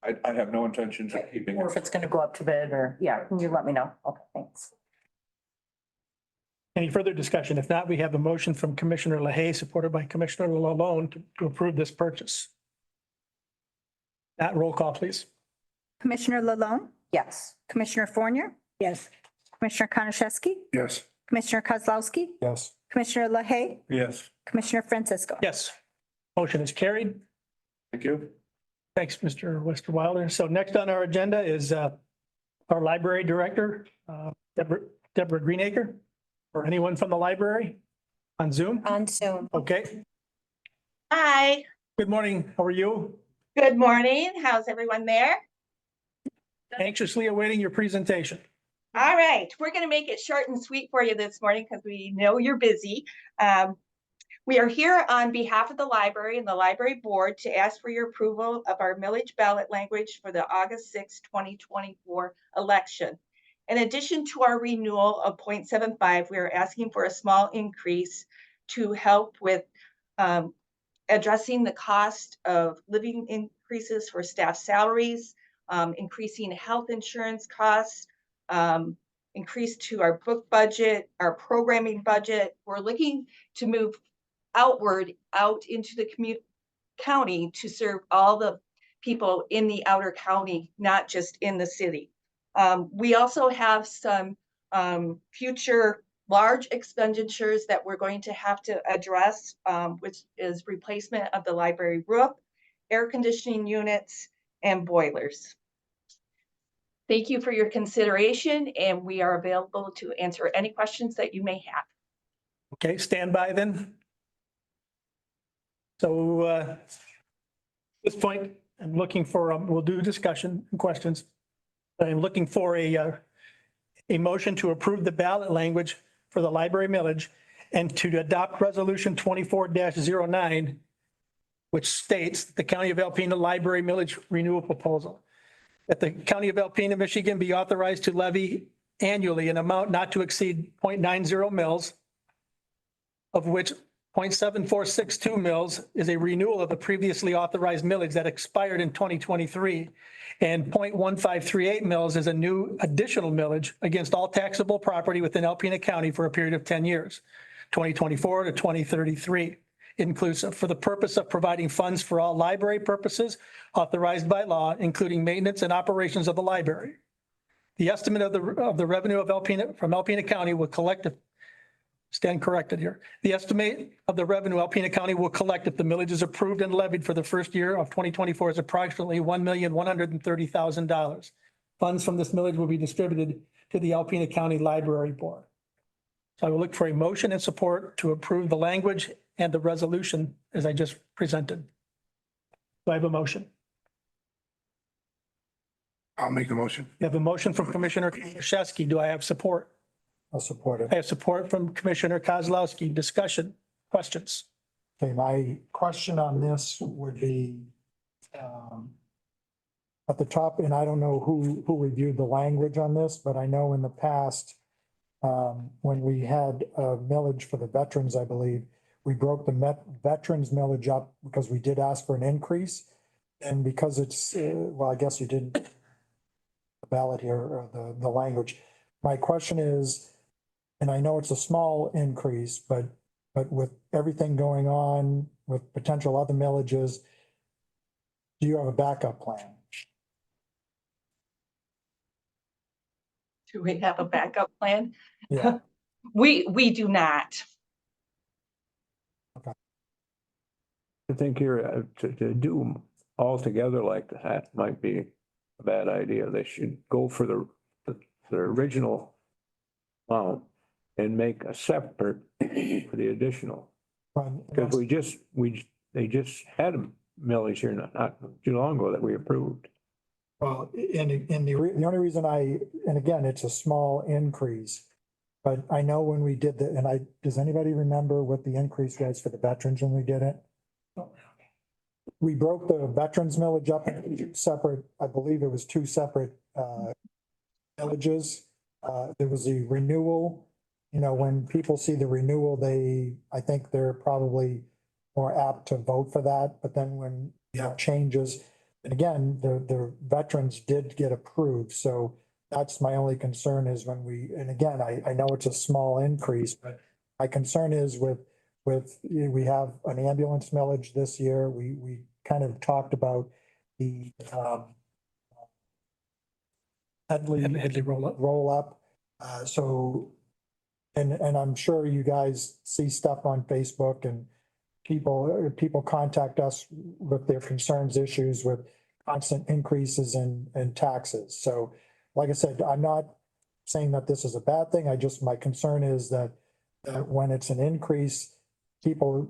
I have no intentions of keeping Or it. if it's gonna go up to bid or, yeah, can you let me know? Okay, thanks. Any further discussion? If not, we have a motion from Commissioner LaHaye, supported by Commissioner LaLonde to approve this purchase. That roll call, please. Commissioner LaLonde, Yes. Commissioner Fournier, Yes. Commissioner Konashevsky, Yes. Commissioner Kozlowski, yes, Commissioner LaHaye, Yes. Commissioner Francisco. Yes. Motion is carried. Thank you. Thanks, Mr. Westerwilder. So next on our agenda is our library director, Deborah Greenacre, or anyone from the library on Zoom. On Zoom. Okay. Hi, Good morning. How are you? good morning. How's everyone there? Anxiously awaiting your presentation. All right, we're going to make it short and sweet for you this morning because we know you're busy. We are here on behalf of the library and the library board to ask for your approval of our millage ballot language for the August 6, 2024 election. In addition to our renewal of 0.75, we are asking for a small increase to help with addressing the cost of living increases for staff salaries, increasing health insurance costs, increase to our book budget, our programming budget. We're looking to move outward out into the county to serve all the people in the outer county, not just in the city. We also have some future large expenditures that we're going to have to address, which is replacement of the library roof, air conditioning units, and boilers. Thank you for your consideration, and we are available to answer any questions that you may have. Okay, stand by then. So at this point, I'm looking for, we'll do discussion and questions. I'm looking for a motion to approve the ballot language for the library millage and to adopt resolution 24-09, which states the County of Alpena Library Millage Renewal Proposal. That the County of Alpena, Michigan be authorized to levy annually an amount not to exceed 0.90 mils, of which 0.7462 mils is a renewal of the previously authorized millage that expired in 2023. And 0.1538 mils is a new additional millage against all taxable property within Alpena County for a period of 10 years, 2024 to 2033, inclusive, for the purpose of providing funds for all library purposes authorized by law, including maintenance and operations of the library. The estimate of the revenue of Alpena from Alpena County will collect, stand corrected here. The estimate of the revenue Alpena County will collect if the millage is approved and levied for the first year of 2024 is approximately $1,130,000. Funds from this millage will be distributed to the Alpena County Library Board. So I will look for a motion and support to approve the language and the resolution as I just presented. Do I have a motion? I'll make the motion. You have a motion from Commissioner Krzyzewski. Do I have support? I'll support it. I have support from Commissioner Kozlowski. Discussion, questions? Okay, my question on this would be, at the top, and I don't know who reviewed the language on this, but I know in the past, when we had a millage for the veterans, I believe, we broke the veterans millage up because we did ask for an increase. And because it's, well, I guess you didn't the ballot here, or the language. My question is, and I know it's a small increase, but with everything going on with potential other millages, do you have a backup plan? Do we have a backup plan? Yeah. We do not. I think here, to do them all together like that might be a bad idea. They should go for the original amount and make a separate for the additional. Because they just had a millage here not too long ago that we approved. Well, the only reason and again, it's a small increase. But I know when we did does anybody remember what the increase was for the veterans when we did it? We broke the veterans millage up into separate, I believe it was two separate villages. There was a renewal, when people see the renewal, I think they're probably more apt to vote for that. But then when you have changes, and again, the veterans did get approved. So that's my only concern is and again, I know it's a small increase, but my concern is we have an ambulance millage this year. We kind of talked about the Headley roll up. So, and I'm sure you guys see stuff on Facebook and people contact us with their concerns, issues with constant increases in taxes. So like I said, I'm not saying that this is a bad thing. My concern is that when it's an increase, people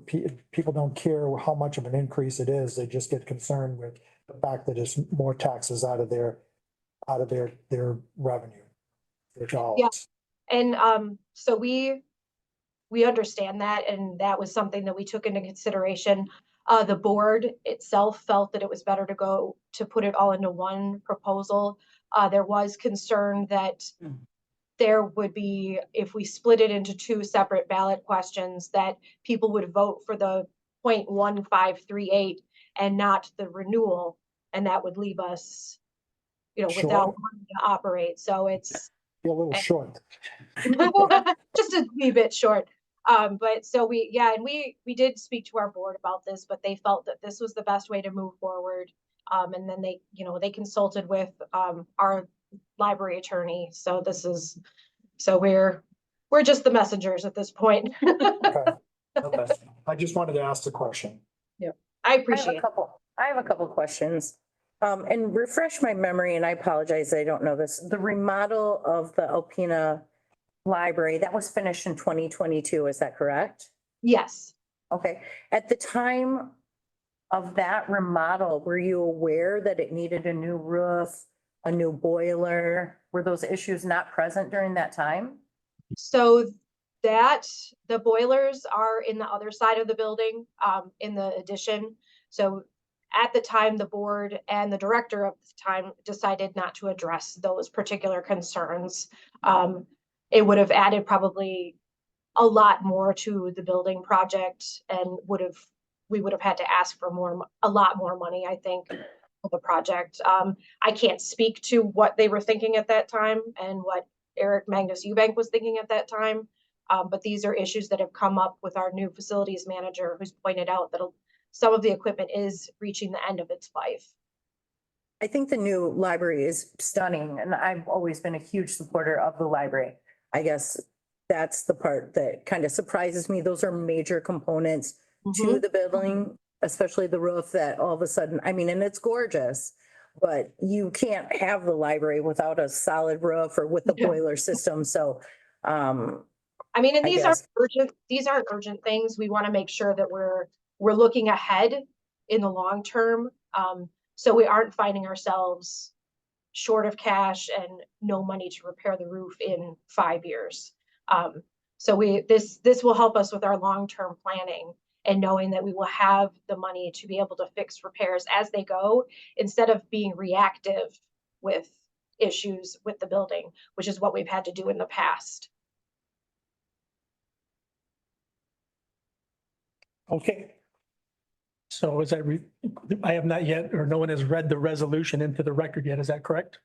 don't care how much of an increase it is. They just get concerned with the fact that it's more taxes out of their revenue, their dollars. Yeah. And so we understand that, and that was something that we took into consideration. The board itself felt that it was better to put it all into one proposal. There was concern that there would be, if we split it into two separate ballot questions, that people would vote for the 0.1538 and not the renewal, and that would leave us, without money to operate. So it's a little short. just a wee bit short. But so we did speak to our board about this, but they felt that this was the best way to move forward. And then they consulted with our library attorney. So we're just the messengers at this point. Okay. I just wanted to ask the question. Yeah, I appreciate it. I have a couple questions. And refresh my memory, and I apologize, I don't know this. The remodel of the Alpena library, that was finished in 2022, is that correct? Yes. Okay. At the time of that remodel, were you aware that it needed a new roof, a new boiler? Were those issues not present during that time? So the boilers are in the other side of the building, in the addition. So at the time, the board and the director of the time decided not to address those particular concerns. It would have added probably a lot more to the building project, and we would have had to ask for a lot more money, I think, for the project. I can't speak to what they were thinking at that time and what Eric Magnus Eubank was thinking at that time. But these are issues that have come up with our new facilities manager, who's pointed out that some of the equipment is reaching the end of its life. I think the new library is stunning, and I've always been a huge supporter of the library. I guess that's the part that kind of surprises me. Those are major components to the building, especially the roof, that all of a sudden, and it's gorgeous, but you can't have the library without a solid roof or with a boiler system. So, and these aren't urgent things. We want to make sure that we're looking ahead in the long term. So we aren't finding ourselves short of cash and no money to repair the roof in 5 years. So this will help us with our long-term planning and knowing that we will have the money to be able to fix repairs as they go, instead of being reactive with issues with the building, which is what we've had to do in the past. Okay. So I have not yet, or no one has read the resolution into the record yet. Is that correct?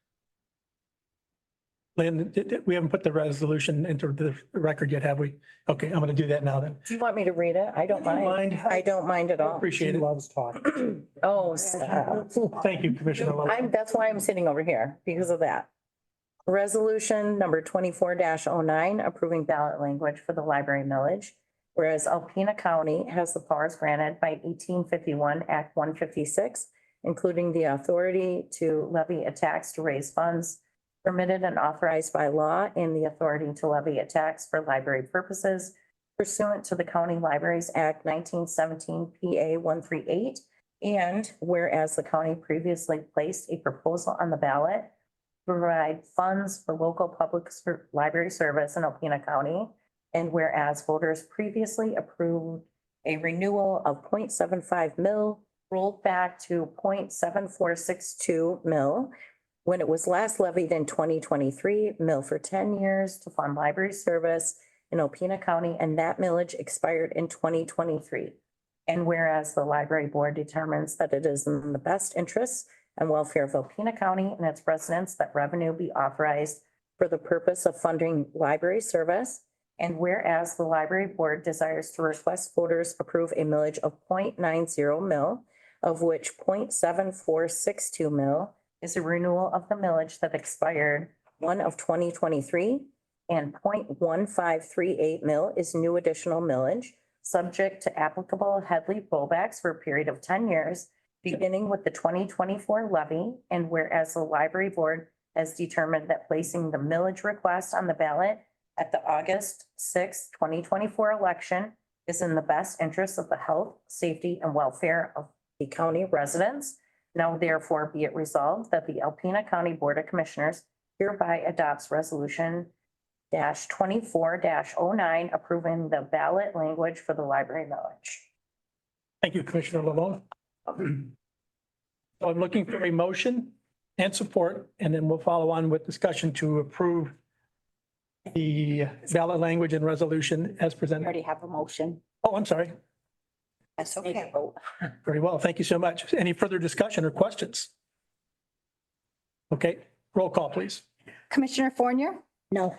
Lynn, we haven't put the resolution into the record yet, have we? Okay, I'm going to do that now then. do you want me to read it? I don't mind. I don't mind at all. Appreciate it. Loves talking. Oh, stop. Thank you, Commissioner. That's why I'm sitting over here, because of that. Resolution number 24-09 approving ballot language for the library millage. Whereas Alpena County has the powers granted by 1851 Act 156, including the authority to levy a tax to raise funds permitted and authorized by law, and the authority to levy a tax for library purposes pursuant to the County Libraries Act 1917 PA 138. And whereas the county previously placed a proposal on the ballot to provide funds for local public library service in Alpena County, and whereas voters previously approved a renewal of 0.75 mil rolled back to 0.7462 mil when it was last levied in 2023, mil for 10 years to fund library service in Alpena County, and that millage expired in 2023. And whereas the library board determines that it is in the best interests and welfare of Alpena County and its residents that revenue be authorized for the purpose of funding library service. And whereas the library board desires to request voters approve a millage of 0.90 mil, of which 0.7462 mil is a renewal of the millage that expired 1 of 2023, and 0.1538 mil is new additional millage, subject to applicable Headley rollbacks for a period of 10 years, beginning with the 2024 levy. And whereas the library board has determined that placing the millage request on the ballot at the August 6, 2024 election is in the best interest of the health, safety, and welfare of the county residents. Now therefore be it resolved that the Alpena County Board of Commissioners hereby adopts resolution -24-09 approving the ballot language for the library millage. Thank you, Commissioner Lalone. So I'm looking for a motion and support, and then we'll follow on with discussion to approve the ballot language and resolution as We presented. already have a motion. Oh, I'm sorry. That's okay. Very well. Thank you so much. Any further discussion or questions? Okay, roll call, please. Commissioner Fournier, No.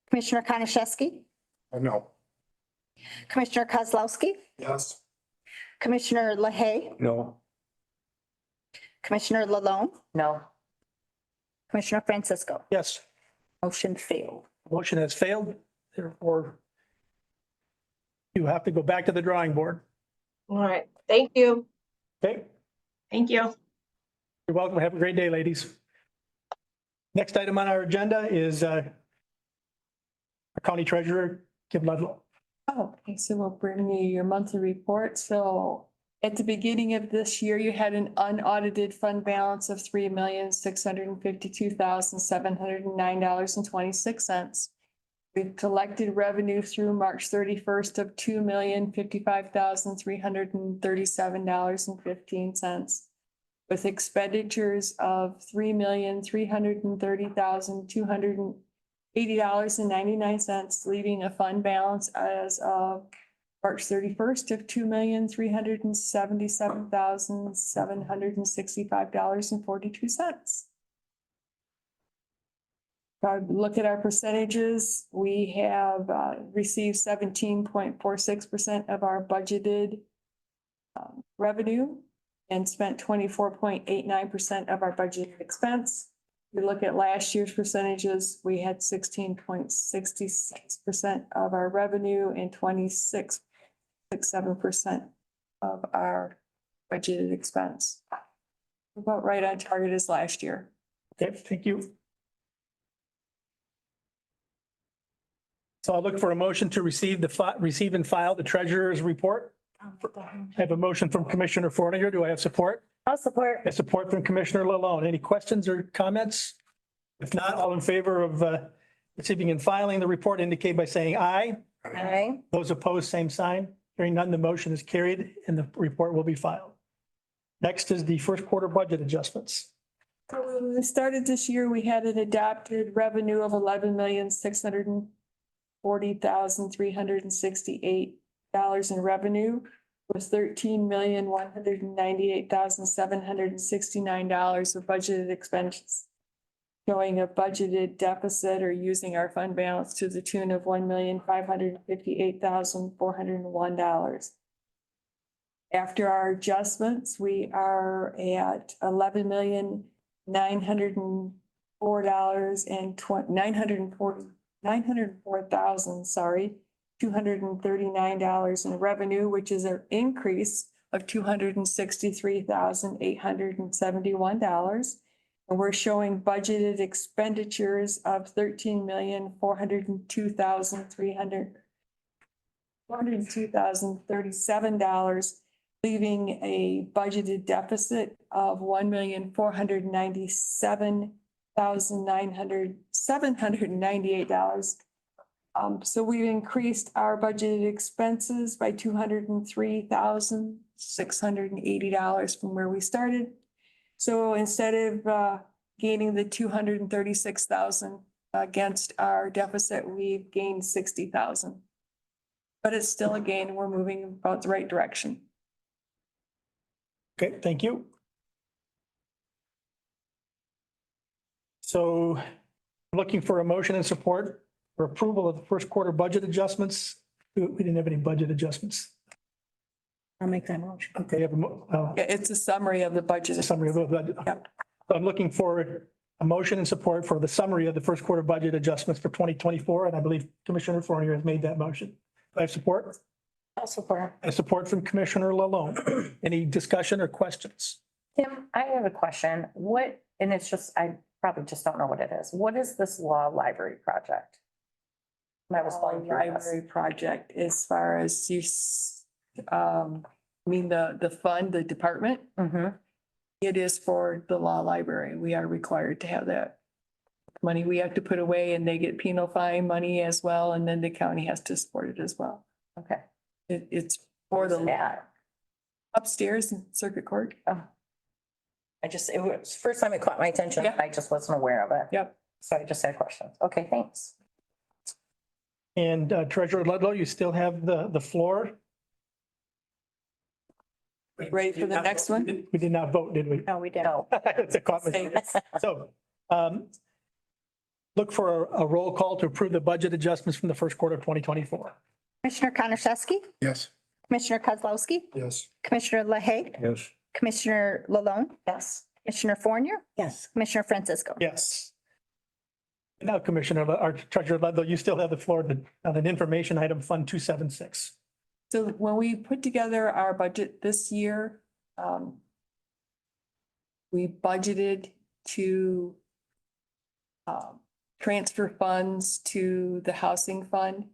Commissioner Konashevsky, No. Commissioner Kozlowski, Yes. Commissioner LaHaye, No. Commissioner Lalone, No. Commissioner Francisco. Yes, Motion failed. motion has failed. Therefore, you have to go back to the drawing board. All right, thank you. Okay, Thank you. you're welcome. Have a great day, ladies. Next item on our agenda is our county treasurer, Kim Ludlow. Oh, okay, so we'll bring you your monthly report. So at the beginning of this year, you had an unaudited fund balance of $3,652,709.26. We've collected revenue through March 31st of $2,055,337.15. With expenditures of $3,330,280.99, leaving a fund balance as of March 31st of $2,377,765.42. If I look at our percentages, we have received 17.46% of our budgeted revenue and spent 24.89% of our budgeted expense. We look at last year's percentages, we had 16.66% of our revenue and 26.67% of our budgeted expense. About right on target as last year. Okay, thank you. So I'll look for a motion to receive and file the treasurer's report. I have a motion from Commissioner Fournier. Do I have support? I'll support. I have support from Commissioner Lalone. Any questions or comments? If not, all in favor of receiving and filing the report indicate by saying aye. Aye. Those opposed, same sign. Hearing none, the motion is carried and the report will be filed. Next is the first quarter budget adjustments. So when we started this year, we had an adopted revenue of $11,640,368 in revenue, with $13,198,769 of budgeted expenses, showing a budgeted deficit or using our fund balance to the tune of $1,558,401. After our adjustments, we are at $11,940,000 $904,000, sorry, $239 in revenue, which is an increase of $263,871. And we're showing budgeted expenditures of $402,037, leaving a budgeted deficit of $1,497,798. So we've increased our budgeted expenses by $203,680 from where we started. So instead of gaining the 236,000 against our deficit, we've gained 60,000. But it's still a gain. We're moving about the right direction. Okay, thank you. So looking for a motion and support for approval of the first quarter budget adjustments. We didn't have any budget adjustments. I'll make that motion. Okay, have Yeah, it's a summary of the budget. a summary of the budget. Yep. So I'm looking for a motion and support for the summary of the first quarter budget adjustments for 2024, and I believe Commissioner Fournier has made that motion. Do I have support? I'll support. I support from Commissioner Lalonde. Any discussion or questions? Tim, I have a question. What, and it's just, I probably just don't know what it is. What is this law library project? I was going through this. Library project, as far as you, mean the fund, the department, Mhm. it is for the law library. We are required to have that money we have to put away, and they get penal fine money as well, and then the county has to support it as well. Okay. It's for the Yeah. upstairs in circuit court. I just, it was the first time it caught my attention. Yeah. I just wasn't aware of it. Yep. So I just had questions. Okay, thanks. And Treasurer Ludlow, you still have the floor? Ready for the next one? We did not vote, did we? No, we didn't. No. It's a comment. So, look for a roll call to approve the budget adjustments from the first quarter of 2024. Commissioner Konashevsky, Yes. Commissioner Kozlowski, Yes. Commissioner LaHaye, Yes. Commissioner Lalonde, Yes. Commissioner Fournier, Yes. Commissioner Francisco. Yes. Now, Commissioner, our Treasurer Ludlow, you still have the floor on an information item, Fund 276. So when we put together our budget this year, we budgeted to transfer funds to the housing fund,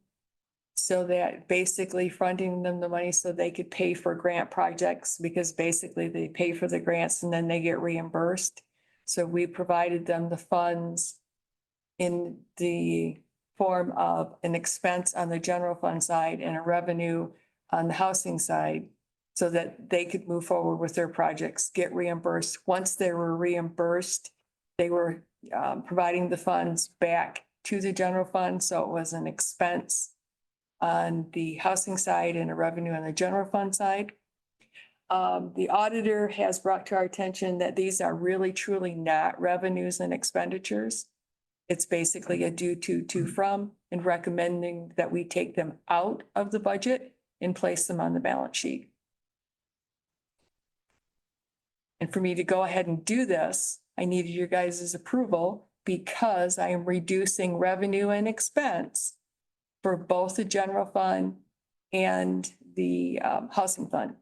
so that basically fronting them the money so they could pay for grant projects, because basically they pay for the grants and then they get reimbursed. So we provided them the funds in the form of an expense on the general fund side and a revenue on the housing side, so that they could move forward with their projects, get reimbursed. Once they were reimbursed, they were providing the funds back to the general fund. So it was an expense on the housing side and a revenue on the general fund side. The auditor has brought to our attention that these are really truly not revenues and expenditures. It's basically a due to from, and recommending that we take them out of the budget and place them on the balance sheet. And for me to go ahead and do this, I needed your guys' approval, because I am reducing revenue and expense for both the general fund and the housing fund.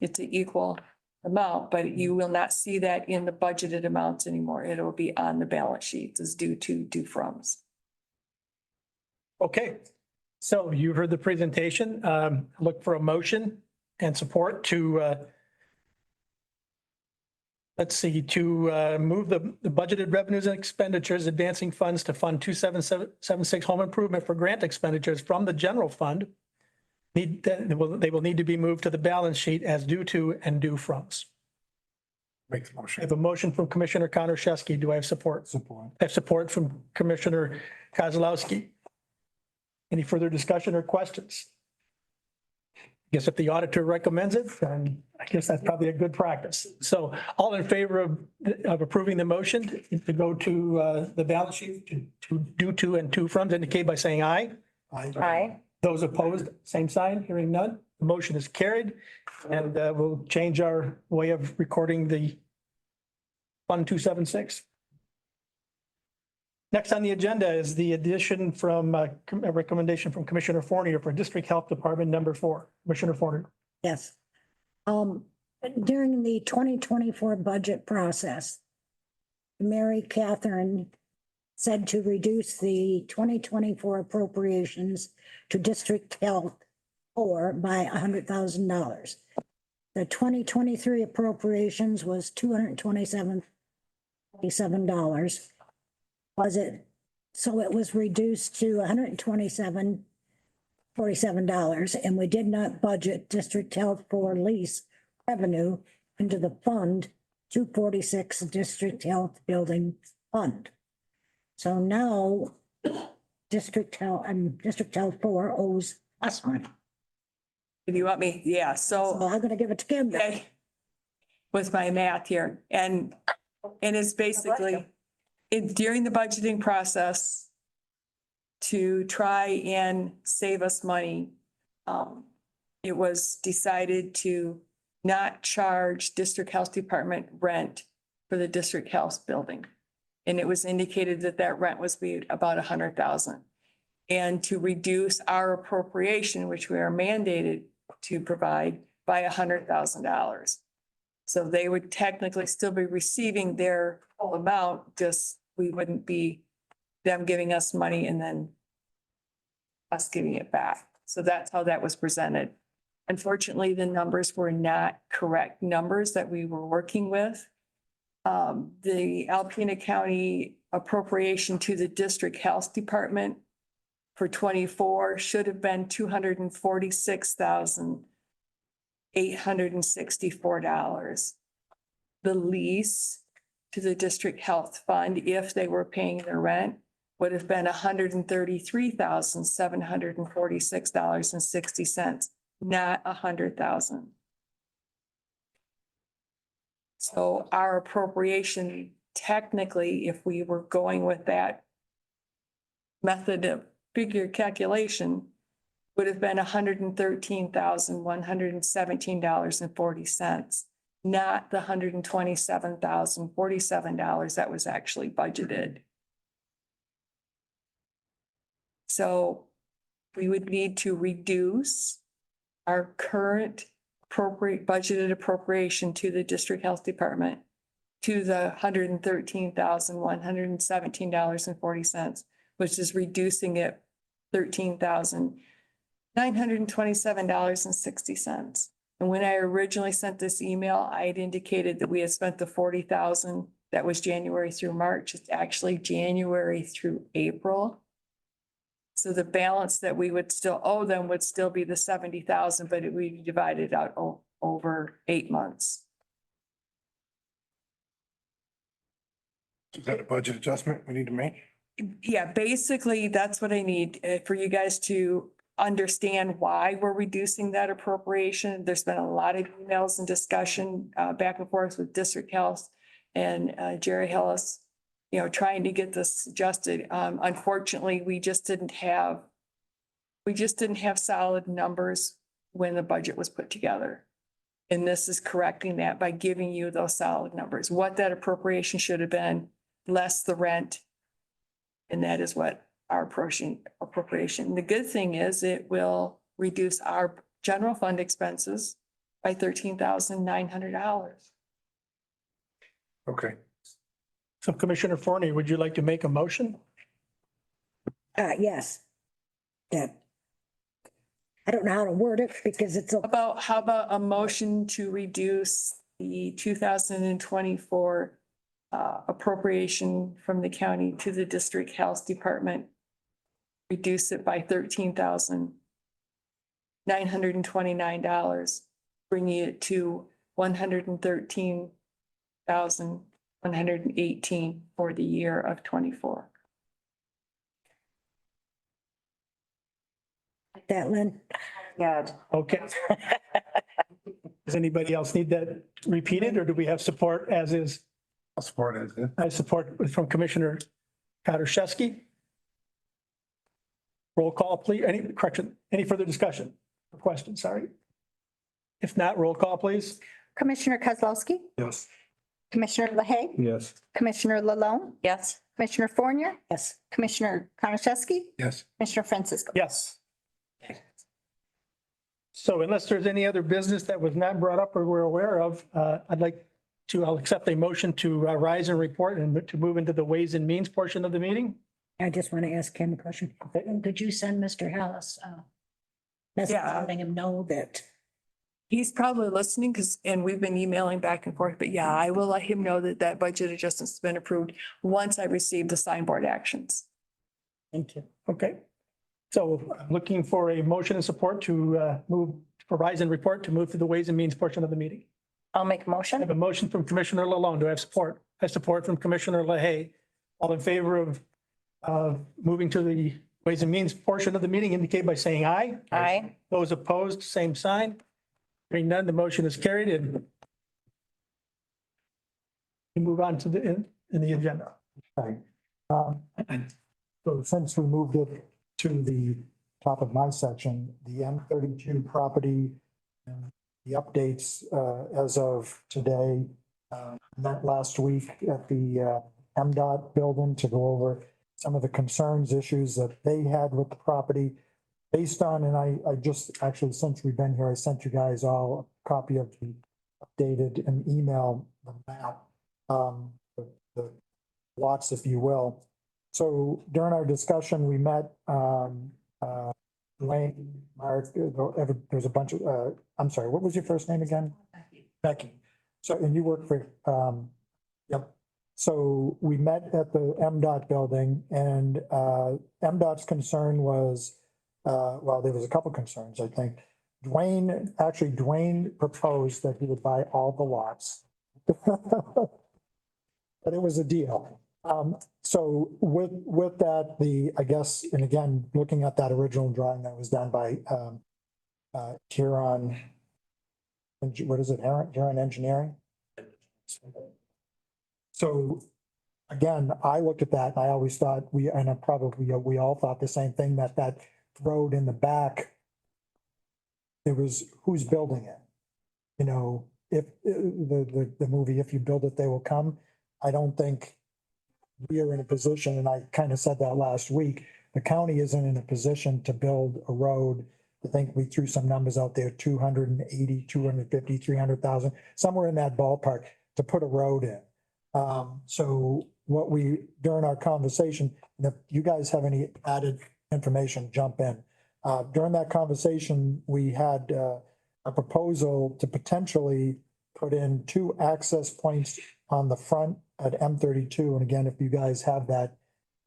It's an equal amount, but you will not see that in the budgeted amounts anymore. It'll be on the balance sheet as due froms. Okay, so you heard the presentation. Look for a motion and support to move the budgeted revenues and expenditures, advancing funds to Fund 2776 home improvement for grant expenditures from the general fund. They will need to be moved to the balance sheet as due to and due froms. Make the I motion. have a motion from Commissioner Konashevsky. Do I have support? Support. I have support from Commissioner Kozlowski. Any further discussion or questions? I guess if the auditor recommends it, then I guess that's probably a good practice. So all in favor of approving the motion to go to the balance sheet to due to and to from, indicate by saying aye. Aye. Those opposed, same sign. Hearing none. The motion is carried, and we'll change our way of recording the Fund 276. Next on the agenda is the addition from a recommendation from Commissioner Fornier for District Health Department number 4. Commissioner Fornier. Yes. During the 2024 budget process, Mary Catherine said to reduce the 2024 appropriations to district health or by $100,000. The 2023 appropriations was $227.47. Was it? So it was reduced to $127.47, and we did not budget district health for lease revenue into the fund 246 district health building fund. So now district health 4 owes us money. If you want me, yeah, So so I'm gonna give it to Kim. okay, with my math here, and it's basically during the budgeting process to try and save us money. It was decided to not charge district health department rent for the district health building. And it was indicated that that rent was be about $100,000. And to reduce our appropriation, which we are mandated to provide, by $100,000. So they would technically still be receiving their full amount, just we wouldn't be them giving us money and then us giving it back. So that's how that was presented. Unfortunately, the numbers were not correct numbers that we were working with. The Alpena County appropriation to the district health department for 24 should have been $246,864. The lease to the district health fund, if they were paying their rent, would have been $133,746.60, not $100,000. So our appropriation, technically, if we were going with that method of figure calculation, would have been $113,117.40, not the $127,047 that was actually budgeted. So we would need to reduce our current budgeted appropriation to the district health department to the $113,117.40, which is reducing it $13,927.60. And when I originally sent this email, I had indicated that we had spent the $40,000 that was January through March. It's actually January through April. So the balance that we would still owe them would still be the $70,000, but we divided out over 8 months. Is that a budget adjustment we need to make? Yeah, basically, that's what I need for you guys to understand why we're reducing that appropriation. There's been a lot of emails and discussion back and forth with District Health and Jerry Hillis, trying to get this adjusted. Unfortunately, we just didn't have solid numbers when the budget was put together. And this is correcting that by giving you those solid numbers, what that appropriation should have been, less the rent. And that is what our appropriation. The good thing is it will reduce our general fund expenses by $13,900. Okay. So Commissioner Forney, would you like to make a motion? Yes. That. I don't know how to word it because it's. How about a motion to reduce the 2024 appropriation from the county to the district health department? Reduce it by $13,929, bringing it to $113,118 for the year of 24. That, Lynn? Yeah. Okay. Does anybody else need that repeated, or do we have support as is? I'll support it. I support from Commissioner Katarszewski. Roll call, please. Any further discussion or questions? Sorry. If not, roll call, please. Commissioner Kozlowski, Yes. Commissioner LaHaye, Yes. Commissioner LaLonde, Yes. Commissioner Fournier, Yes. Commissioner Konachesky, Yes. Commissioner Francisco. Yes. So unless there's any other business that was not brought up or we're aware of, I'll accept a motion to rise and report and to move into the Ways and Means portion of the meeting. I just want to ask him a question. Could you send Mr. Hallis message Yeah. letting him know that? He's probably listening and we've been emailing back and forth, but yeah, I will let him know that that budget adjustment's been approved once I receive the signboard actions. Thank you. Okay. So I'm looking for a motion and support to move, for rise and report to move to the Ways and Means portion of the meeting. I'll make a I motion. have a motion from Commissioner LaLonde. Do I have support? I have support from Commissioner LaHaye. All in favor of moving to the Ways and Means portion of the meeting indicate by saying aye. Aye. Those opposed, same sign. Hearing none, the motion is carried and we move on to in the agenda. Okay. So since we moved it to the top of my section, the M32 property, and the updates as of today, met last week at the MDOT building to go over some of the concerns, issues that they had with the property. Based on, and I just actually, since we've been here, I sent you guys all a copy of the updated and email the map, the lots, if you will. So during our discussion, we met Dwayne, Mark, there's a bunch of, I'm sorry, what was your first name again? Becky. So, and you work for, yep. So we met at the MDOT building and MDOT's concern was, well, there was a couple concerns, I think. Dwayne proposed that he would buy all the lots. But it was a deal. So with that, I guess, and again, looking at that original drawing that was done by Huron, what is it, Huron Engineering? So again, I looked at that and I always thought we all thought the same thing, that road in the back, it was who's building it? You know, if the movie, if you build it, they will come. I don't think we are in a position, and I kind of said that last week, the county isn't in a position to build a road. I think we threw some numbers out there, 280, 250, 300,000, somewhere in that ballpark to put a road in. So what during our conversation, and if you guys have any added information, jump in. During that conversation, we had a proposal to potentially put in 2 access points on the front at M32. And again, if you guys have that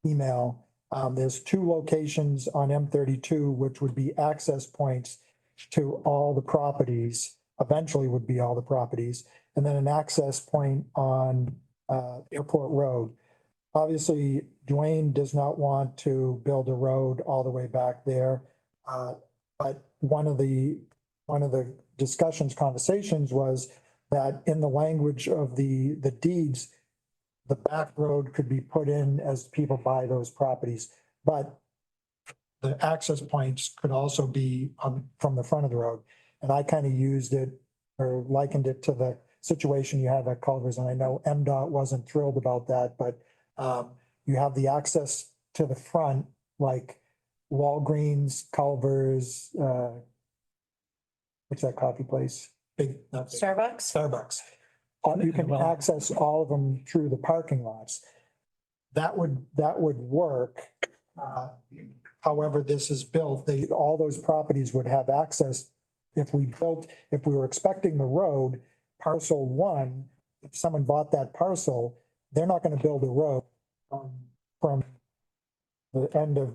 email, there's 2 locations on M32, which would be access points to all the properties, eventually would be all the properties, and then an access point on Airport Road. Obviously, Dwayne does not want to build a road all the way back there. But one of the conversations was that in the language of the deeds, the back road could be put in as people buy those properties. But the access points could also be from the front of the road. And I kind of used it or likened it to the situation you have at Culver's. And I know MDOT wasn't thrilled about that, but you have the access to the front, like Walgreens, Culver's, what's that coffee place? Starbucks. You can access all of them through the parking lots. That would work. However, this is built, all those properties would have access. If we were expecting the road, parcel 1, if someone bought that parcel, they're not gonna build a road from the end of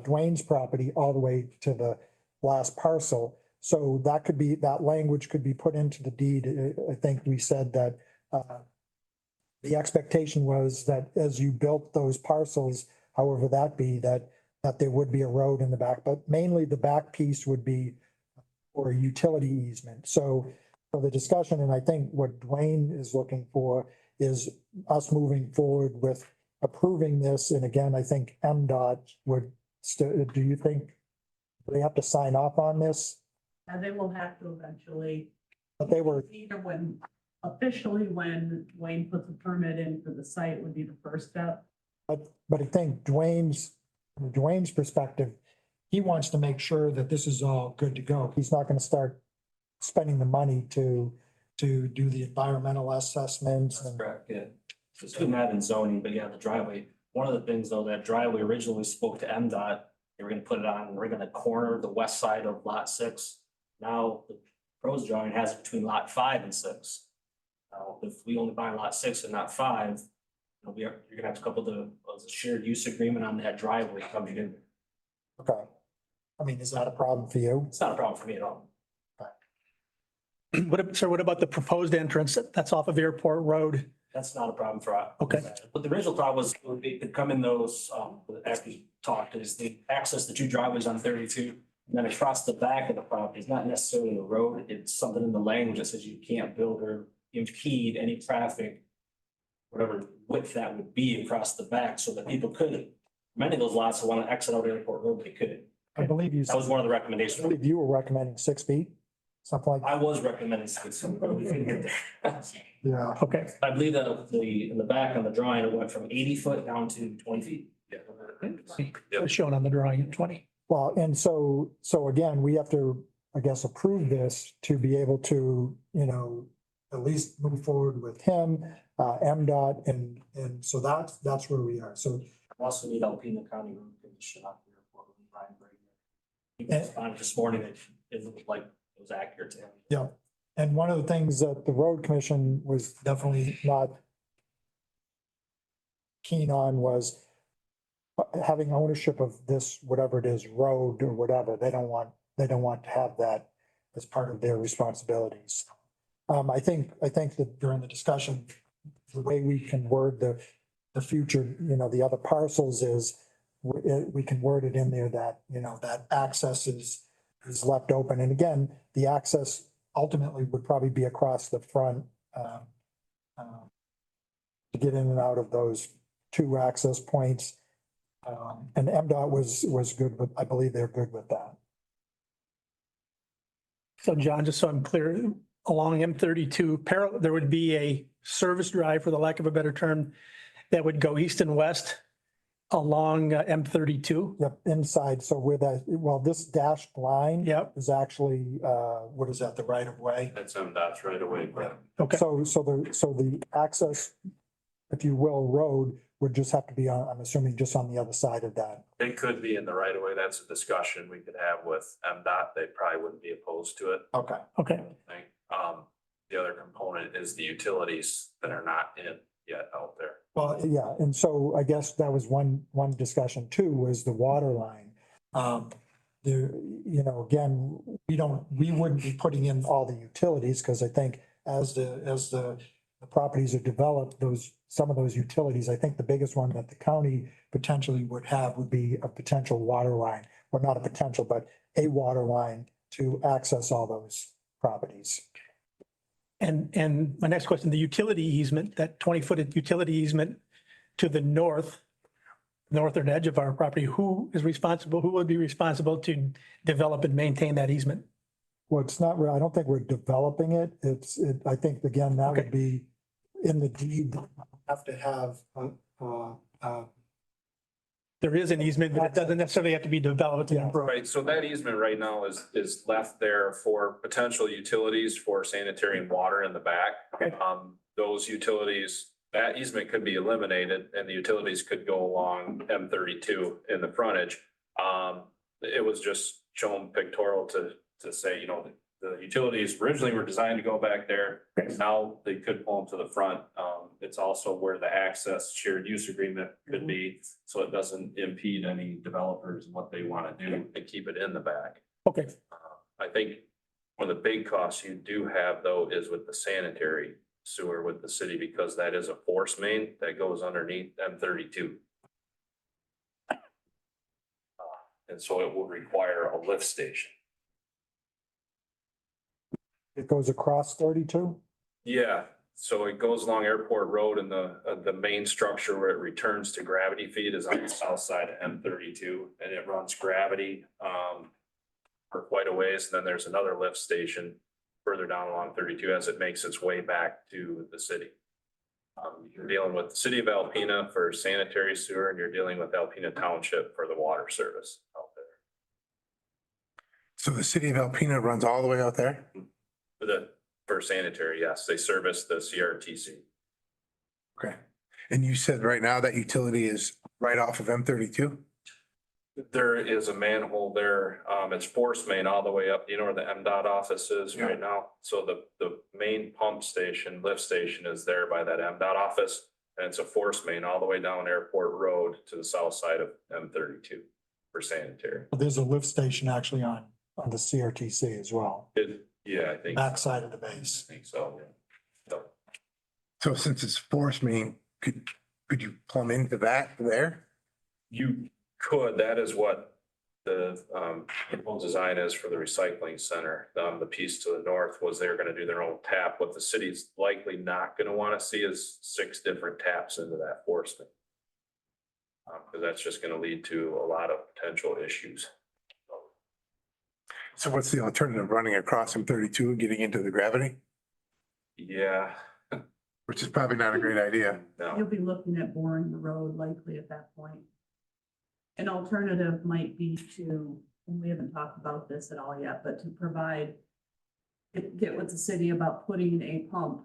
Dwayne's property all the way to the last parcel. So that language could be put into the deed. I think we said that the expectation was that as you built those parcels, however that be, that there would be a road in the back, but mainly the back piece would be for a utility easement. So for the discussion, and I think what Dwayne is looking for is us moving forward with approving this. And again, I think MDOT would do you think they have to sign off on this? And they will have to eventually. But they were, Either when officially, when Wayne puts a permit in for the site, would be the first step. But I think Dwayne's perspective, he wants to make sure that this is all good to go. He's not gonna start spending the money to do the environmental assessments and. Correct, yeah. Just doing that in zoning, but yeah, the driveway, one of the things though, that driveway originally spoke to MDOT, they were gonna put it on, we're gonna corner the west side of lot 6. Now, the pros drawing has it between lot 5 and 6. Now, if we only buy lot 6 and not 5, you're gonna have to couple the shared use agreement on that driveway coming in. Okay. I mean, is that a problem for you? It's not a problem for me at all. What about the proposed entrance that's off of Airport Road? That's not a problem for us. Okay. But the original thought was they could come in those, actually talked is they access the 2 driveways on 32. And then across the back of the property, it's not necessarily the road, it's something in the language that says you can't build or impede any traffic. Whatever width that would be across the back, so that people could, many of those lots that want to exit out Airport Road, they could. I believe you. That was one of the I recommendations. believe you were recommending 6 feet, something like. I was recommending 6, but we couldn't get there. Yeah. Okay. I believe that in the back on the drawing, it went from 80 foot down to 20 feet. It's shown on the drawing at 20. Well, and so again, we have to, I guess, approve this to be able to, at least move forward with him, MDOT, and so that's where we are. So. Also need Alpena County Road Commission up here for Brian Brady. He responded this morning, it looked like it was accurate to him. Yeah, and one of the things that the road commission was definitely not keen on was having ownership of this, whatever it is, road or whatever. They don't want to have that as part of their responsibilities. I think that during the discussion, the way we can word the future, the other parcels is we can word it in there that, that access is left open. And again, the access ultimately would probably be across the front to get in and out of those 2 access points. And MDOT was good, but I believe they're good with that. So John, just so I'm clear, along M32, there would be a service drive, for the lack of a better term, that would go east and west along M32. Yep, inside. So where this dashed line. Yep. Is actually, what is that, the right of way? That's MDOT's right away. Okay. So the access, if you will, road would just have to be on, I'm assuming, just on the other side of that. It could be in the right of way. That's a discussion we could have with MDOT. They probably wouldn't be opposed to it. Okay. Okay. I think. The other component is the utilities that are not in yet out there. Well, yeah, and so I guess that was one discussion too, was the water line. Again, we wouldn't be putting in all the utilities, because I think as the properties are developed, some of those utilities, I think the biggest one that the county potentially would have would be a potential water line, or not a potential, but a water line to access all those properties. And my next question, the utility easement, that 20-foot utility easement to the northern edge of our property, who would be responsible to develop and maintain that easement? Well, it's not, I don't think we're developing it. I think, again, that would be in the deed, have to have, there is an easement, but it doesn't necessarily have to be developed. Yeah. Right, so that easement right now is left there for potential utilities for sanitary and water in the back. Okay. Those utilities, that easement could be eliminated and the utilities could go along M32 in the frontage. It was just shown pictorial to say, the utilities originally were designed to go back there. Now they could pull them to the front. It's also where the access shared use agreement could be, so it doesn't impede any developers and what they want to do and keep it in the back. Okay. I think one of the big costs you do have though is with the sanitary sewer with the city, because that is a force main that goes underneath M32. And so it will require a lift station. it goes across 32? Yeah, so it goes along Airport Road, and the main structure where it returns to gravity feed is on the south side of M32, and it runs gravity for quite a ways. And then there's another lift station further down along 32 as it makes its way back to the city. You're dealing with the city of Alpena for sanitary sewer, and you're dealing with Alpena Township for the water service out there. So the city of Alpena runs all the way out there? For sanitary, yes, they service the CRTC. Okay. And you said right now that utility is right off of M32? There is a manhole there. It's force main all the way up. You know where the MDOT office is right now? So the main pump station, lift station is there by that MDOT office. And it's a force main all the way down Airport Road to the south side of M32 for sanitary. There's a lift station actually on the CRTC as well, Yeah, I think. backside of the base. I think so. So, So since it's force main, could you plumb into that there? you could, that is what the whole design is for the recycling center. The piece to the north was they're gonna do their own tap. What the city's likely not gonna wanna see is 6 different taps into that force main. Because that's just gonna lead to a lot of potential issues. So what's the alternative, running across M32 and getting into the gravity? Yeah, Which is probably not a great idea. You'll no, be looking at boring the road likely at that point. An alternative might be to, and we haven't talked about this at all yet, but to provide, get with the city about putting a pump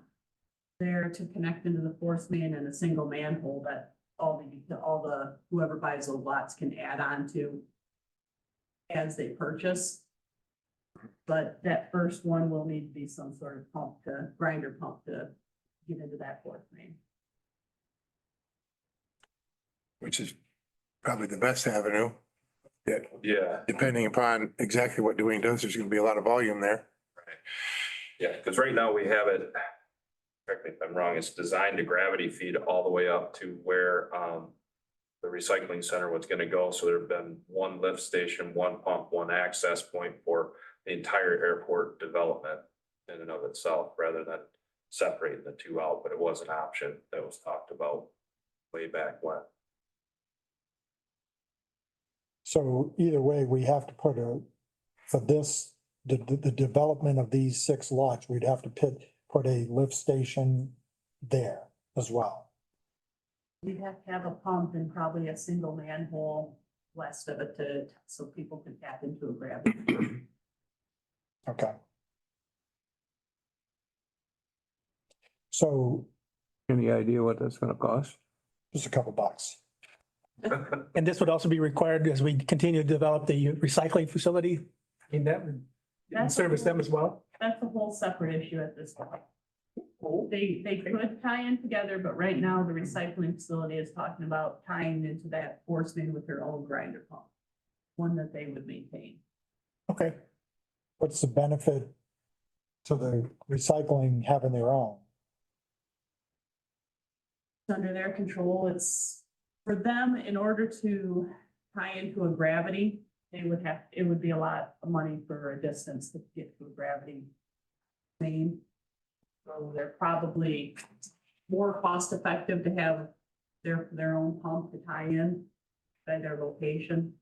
there to connect into the force main and a single manhole that all the, whoever buys those lots can add on to as they purchase. But that first one will need to be some sort of pump grinder pump to get into that force main. Which is probably the best avenue. Yeah, yeah, depending upon exactly what Dwayne does, there's gonna be a lot of volume there. yeah, because right now we have it, correct me if I'm wrong, it's designed to gravity feed all the way up to where the recycling center was gonna go. So there've been one lift station, one pump, one access point for the entire airport development in and of itself, rather than separating the two out, but it was an option that was talked about way back when. So either way, we have to put for this, the development of these 6 lots, we'd have to put a lift station there as well. We'd have to have a pump and probably a single manhole west of it so people can tap into a gravity. Okay. So Any idea what that's gonna cost? just a couple bucks. And this would also be required as we continue to develop the recycling facility. I mean, that would service them as well. That's a whole separate issue at this point. They could tie in together, but right now the recycling facility is talking about tying into that force main with their own grinder pump. One that they would maintain. Okay. What's the benefit to the recycling having their own? It's under their control. It's for them, in order to tie into a gravity, it would be a lot of money for a distance to get to a gravity main. So they're probably more cost effective to have their own pump to tie in by their location.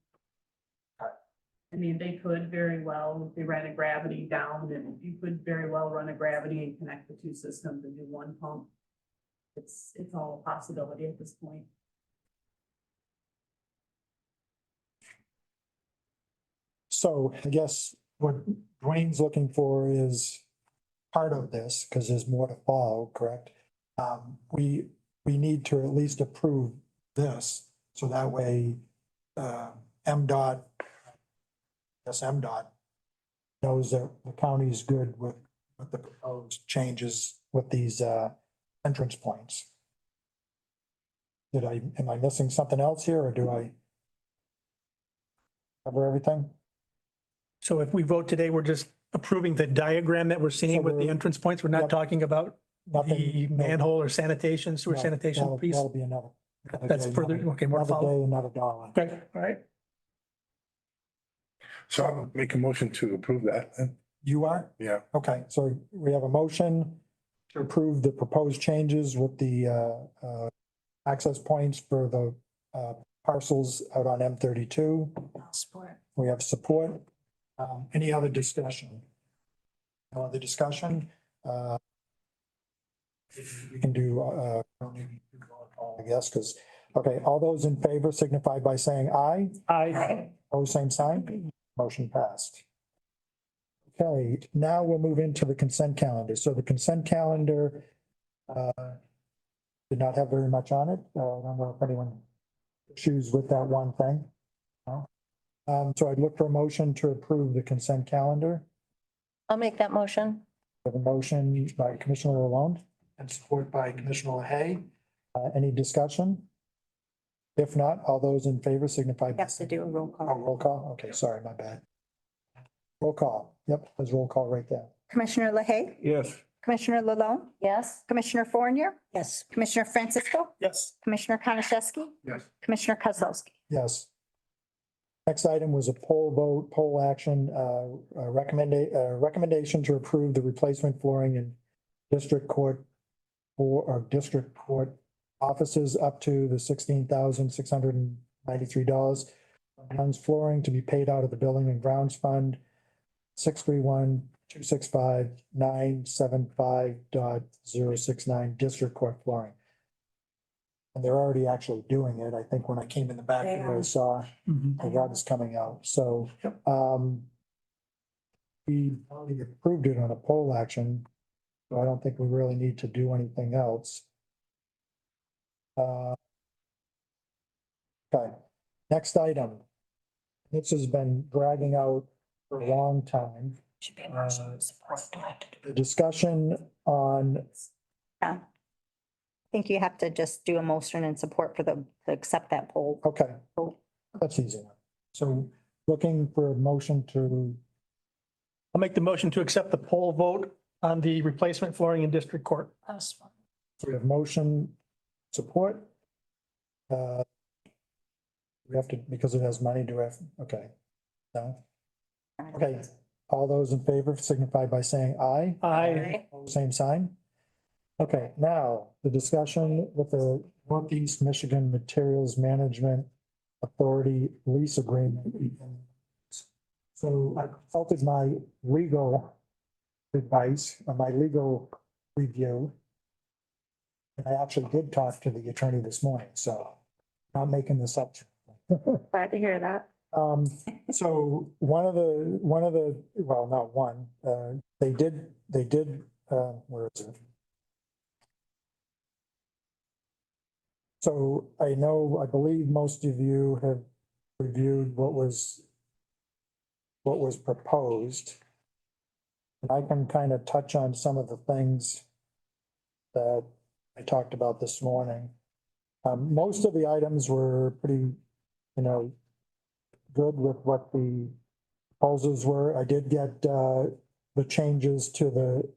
I mean, they could very well, if they ran a gravity down, and you could very well run a gravity and connect the 2 systems and do 1 pump. It's all a possibility at this point. So I guess what Dwayne's looking for is part of this, because there's more to follow, correct? We need to at least approve this, so that way, MDOT knows that the county is good with the proposed changes with these, entrance points. Am I missing something else here, or do I cover everything? So if we vote today, we're just approving the diagram that we're seeing with the entrance points. We're not Yep. talking about the Nothing. manhole or sanitation, sewer No, sanitation piece. That'll be another. That's further, okay, more Another follow. day, another dollar. Okay, all right. So I'll make a motion to approve that then. You are? Yeah. Okay, so we have a motion to approve the proposed changes with the access points for the parcels out on M32. Support. We have support. Any other discussion? No other discussion? We can do, I guess, because, okay, all those in favor signify by saying aye. Aye. Oh, same sign. Motion passed. Okay, now we'll move into the consent calendar. So the consent calendar did not have very much on it. I don't know if anyone issues with that one thing. No. So I'd look for a motion to approve the consent calendar. I'll make that motion. We have a motion by Commissioner Lalonde and support by Commissioner LaHaye. Any discussion? If not, all those in favor signify. You have to do a roll Oh, call. roll call? Okay, sorry, my bad. Roll call. Yep, there's roll call right there. Commissioner LaHaye, Yes. Commissioner Lalonde, Yes. Commissioner Fournier, Yes. Commissioner Francisco, Yes. Commissioner Konashevsky, Yes. Commissioner Kozlowski. Yes. Next item was a poll vote, poll action, recommendation to approve the replacement flooring in district court or district court offices up to the $16,693. Grounds flooring to be paid out of the Building and Grounds Fund, 631-265-975.069 District Court flooring. And they're already actually doing it. I think when I came in the back, I saw the rugs coming out. So, we already approved it on a poll action, so I don't think we really need to do anything else. Okay, next item. This has been dragging out for a long time. The discussion on, I think you have to just do a motion and support for to accept that poll. okay, that's easy. So looking for a motion to, I'll make the motion to accept the poll vote on the replacement flooring in district court. we have motion support. We have to, because it has money, do we have, okay. No? Okay, all those in favor signify by saying aye. Aye. Same sign. Okay, now the discussion with the Northeast Michigan Materials Management Authority lease agreement. So I consulted my legal advice, my legal review. And I actually did talk to the attorney this morning, so I'm not making this up. Glad to hear that. So one of the, well, not one, they did, where is it? So I believe most of you have reviewed what was proposed. And I can kind of touch on some of the things that I talked about this morning. Most of the items were pretty, good with what the proposals were. I did get the changes to the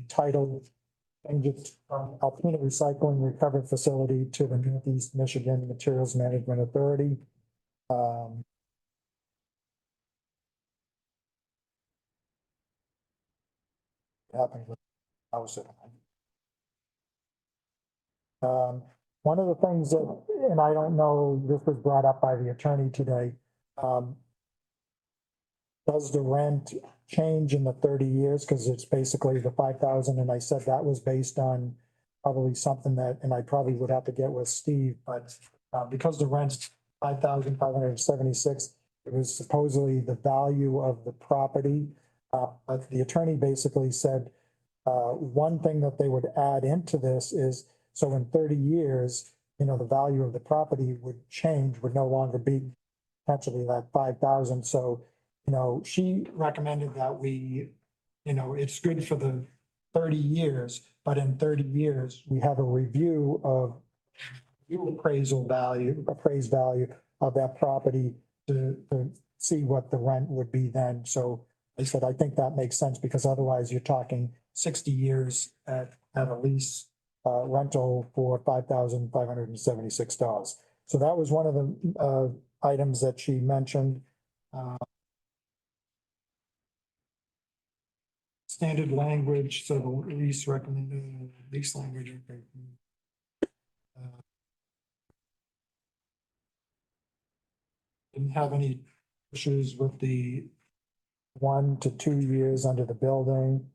title, changes from Alpena Recycling Recovery Facility to the Northeast Michigan Materials Management Authority. Happened with house at home. One of the things that, and I don't know, this was brought up by the attorney today. Does the rent change in the 30 years? Because it's basically the 5,000, and I said that was based on probably something that, and I probably would have to get with Steve, but because the rent's 5,576, it was supposedly the value of the property. But the attorney basically said one thing that they would add into this is, so in 30 years, the value of the property would change, would no longer be potentially that 5,000. So, she recommended that we, it's good for the 30 years, but in 30 years, we have a review of appraised value of that property to see what the rent would be then. So I said, I think that makes sense, because otherwise you're talking 60 years at a lease rental for $5,576. So that was one of the items that she mentioned. Standard language, so the lease recommended lease language. Didn't have any issues with the 1 to 2 years under the building.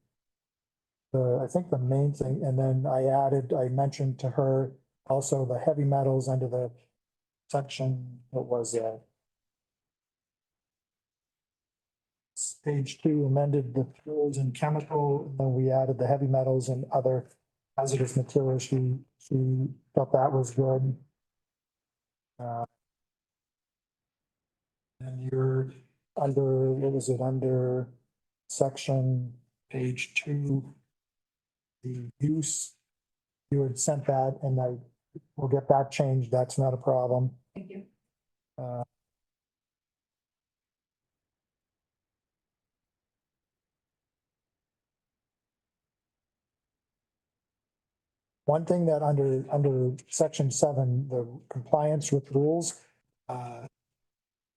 I think the main thing, and then I mentioned to her also the heavy metals under the section, what was that? Page 2 amended the fuels and chemical, and then we added the heavy metals and other hazardous materials. She thought that was good. And you're under, what was it, under section page 2, the use, you had sent that, and I will get that changed. That's not a problem. Thank you. One thing that under section 7, the compliance with rules,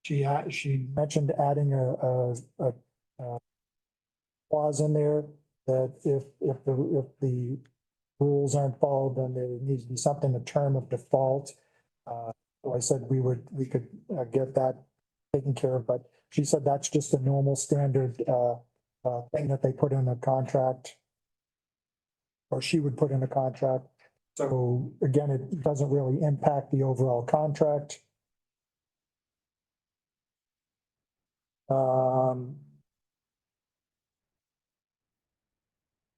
she mentioned adding a clause in there that if the rules aren't followed, then there needs to be something, a term of default. So I said we could get that taken care of, but she said that's just a normal standard thing that they put in a contract, or she would put in a contract. So again, it doesn't really impact the overall contract.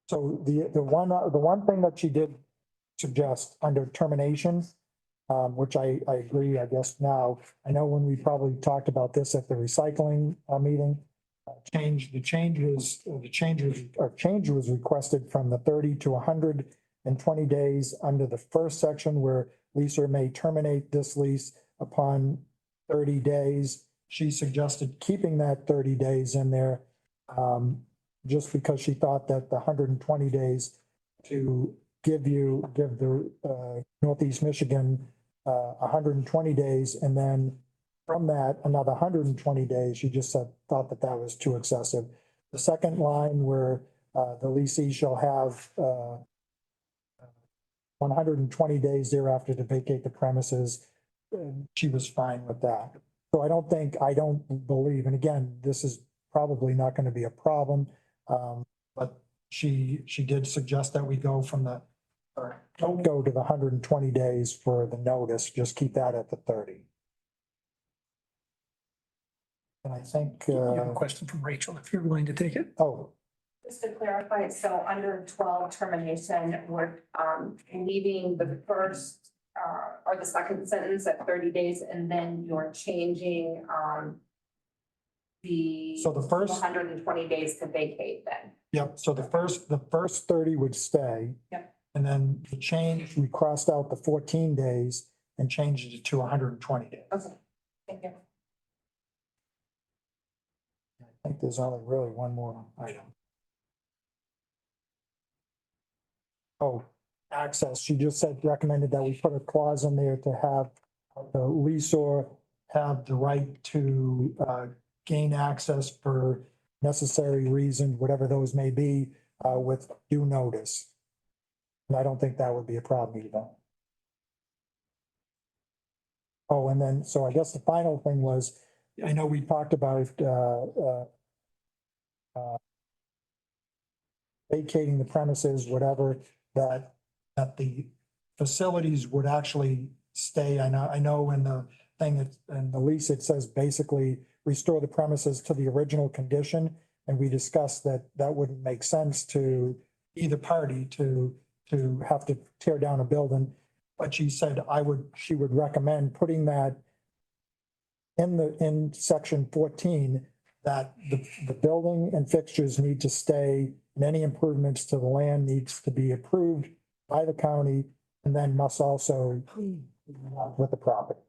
So the one thing that she did suggest under termination, which I agree, I guess now, I know when we probably talked about this at the recycling meeting, change was requested from the 30 to 120 days under the first section where leaser may terminate this lease upon 30 days. She suggested keeping that 30 days in there, just because she thought that the 120 days to give the Northeast Michigan 120 days, and then from that, another 120 days, she just thought that was too excessive. The second line where the leasee shall have 120 days thereafter to vacate the premises, she was fine with that. So I don't believe, and again, this is probably not going to be a problem, but she did suggest that we go from don't go to the 120 days for the notice, just keep that at the 30. And I think. You have a question from Rachel, if you're willing to take it. Oh, Just to clarify, so under 12 termination, we're leaving the first or the second sentence at 30 days, and then you're changing So the first- 120 days to vacate then. Yep, so the first 30 would stay. Yep. And then the change, we crossed out the 14 days and changed it to 120 days. Okay, thank you. I think there's only really one more item. Oh, access. She just recommended that we put a clause in there to have the leaseor have the right to gain access for necessary reasons, whatever those may be, with due notice. And I don't think that would be a problem either. Oh, and then, so I guess the final thing was, I know we talked about vacating the premises, whatever, that the facilities would actually stay. I know in the thing, in the lease, it says basically restore the premises to the original condition. And we discussed that wouldn't make sense to either party to have to tear down a building. But she said she would recommend putting that in section 14, that the building and fixtures need to stay, and any improvements to the land needs to be approved by the county, and then must also with the property.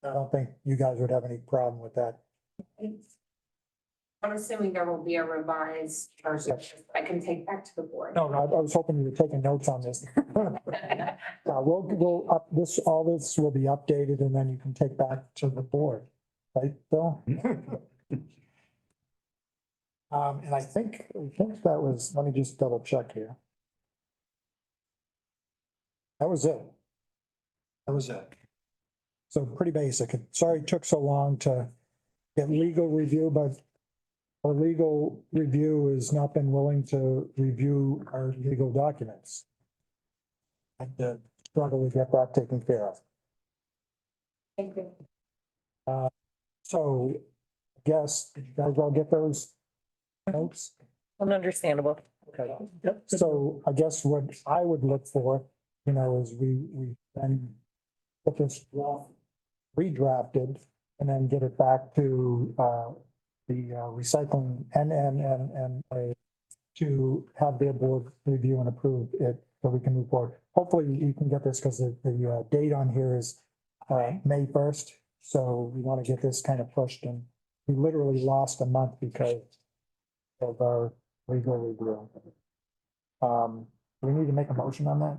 I don't think you guys would have any problem with that. I'm assuming there will be a revised version I can take back to the board. No, I was hoping you were taking notes on this. All this will be updated, and then you can take back to the board, right, Bill? And I think that was, let me just double check here. That was it. So pretty basic. Sorry it took so long to get legal review, but our legal review has not been willing to review our legal documents. And to struggle to get that taken care of. Thank you. So I guess, did you guys all get those notes? Understandable. Okay, so I guess what I would look for, is we then get this draft redrafted and then get it back to the recycling NNNA to have their board review and approve it so we can move forward. Hopefully you can get this because the date on here is May 1st. So we want to get this kind of pushed, and we literally lost a month because of our legal review. We need to make a motion on that?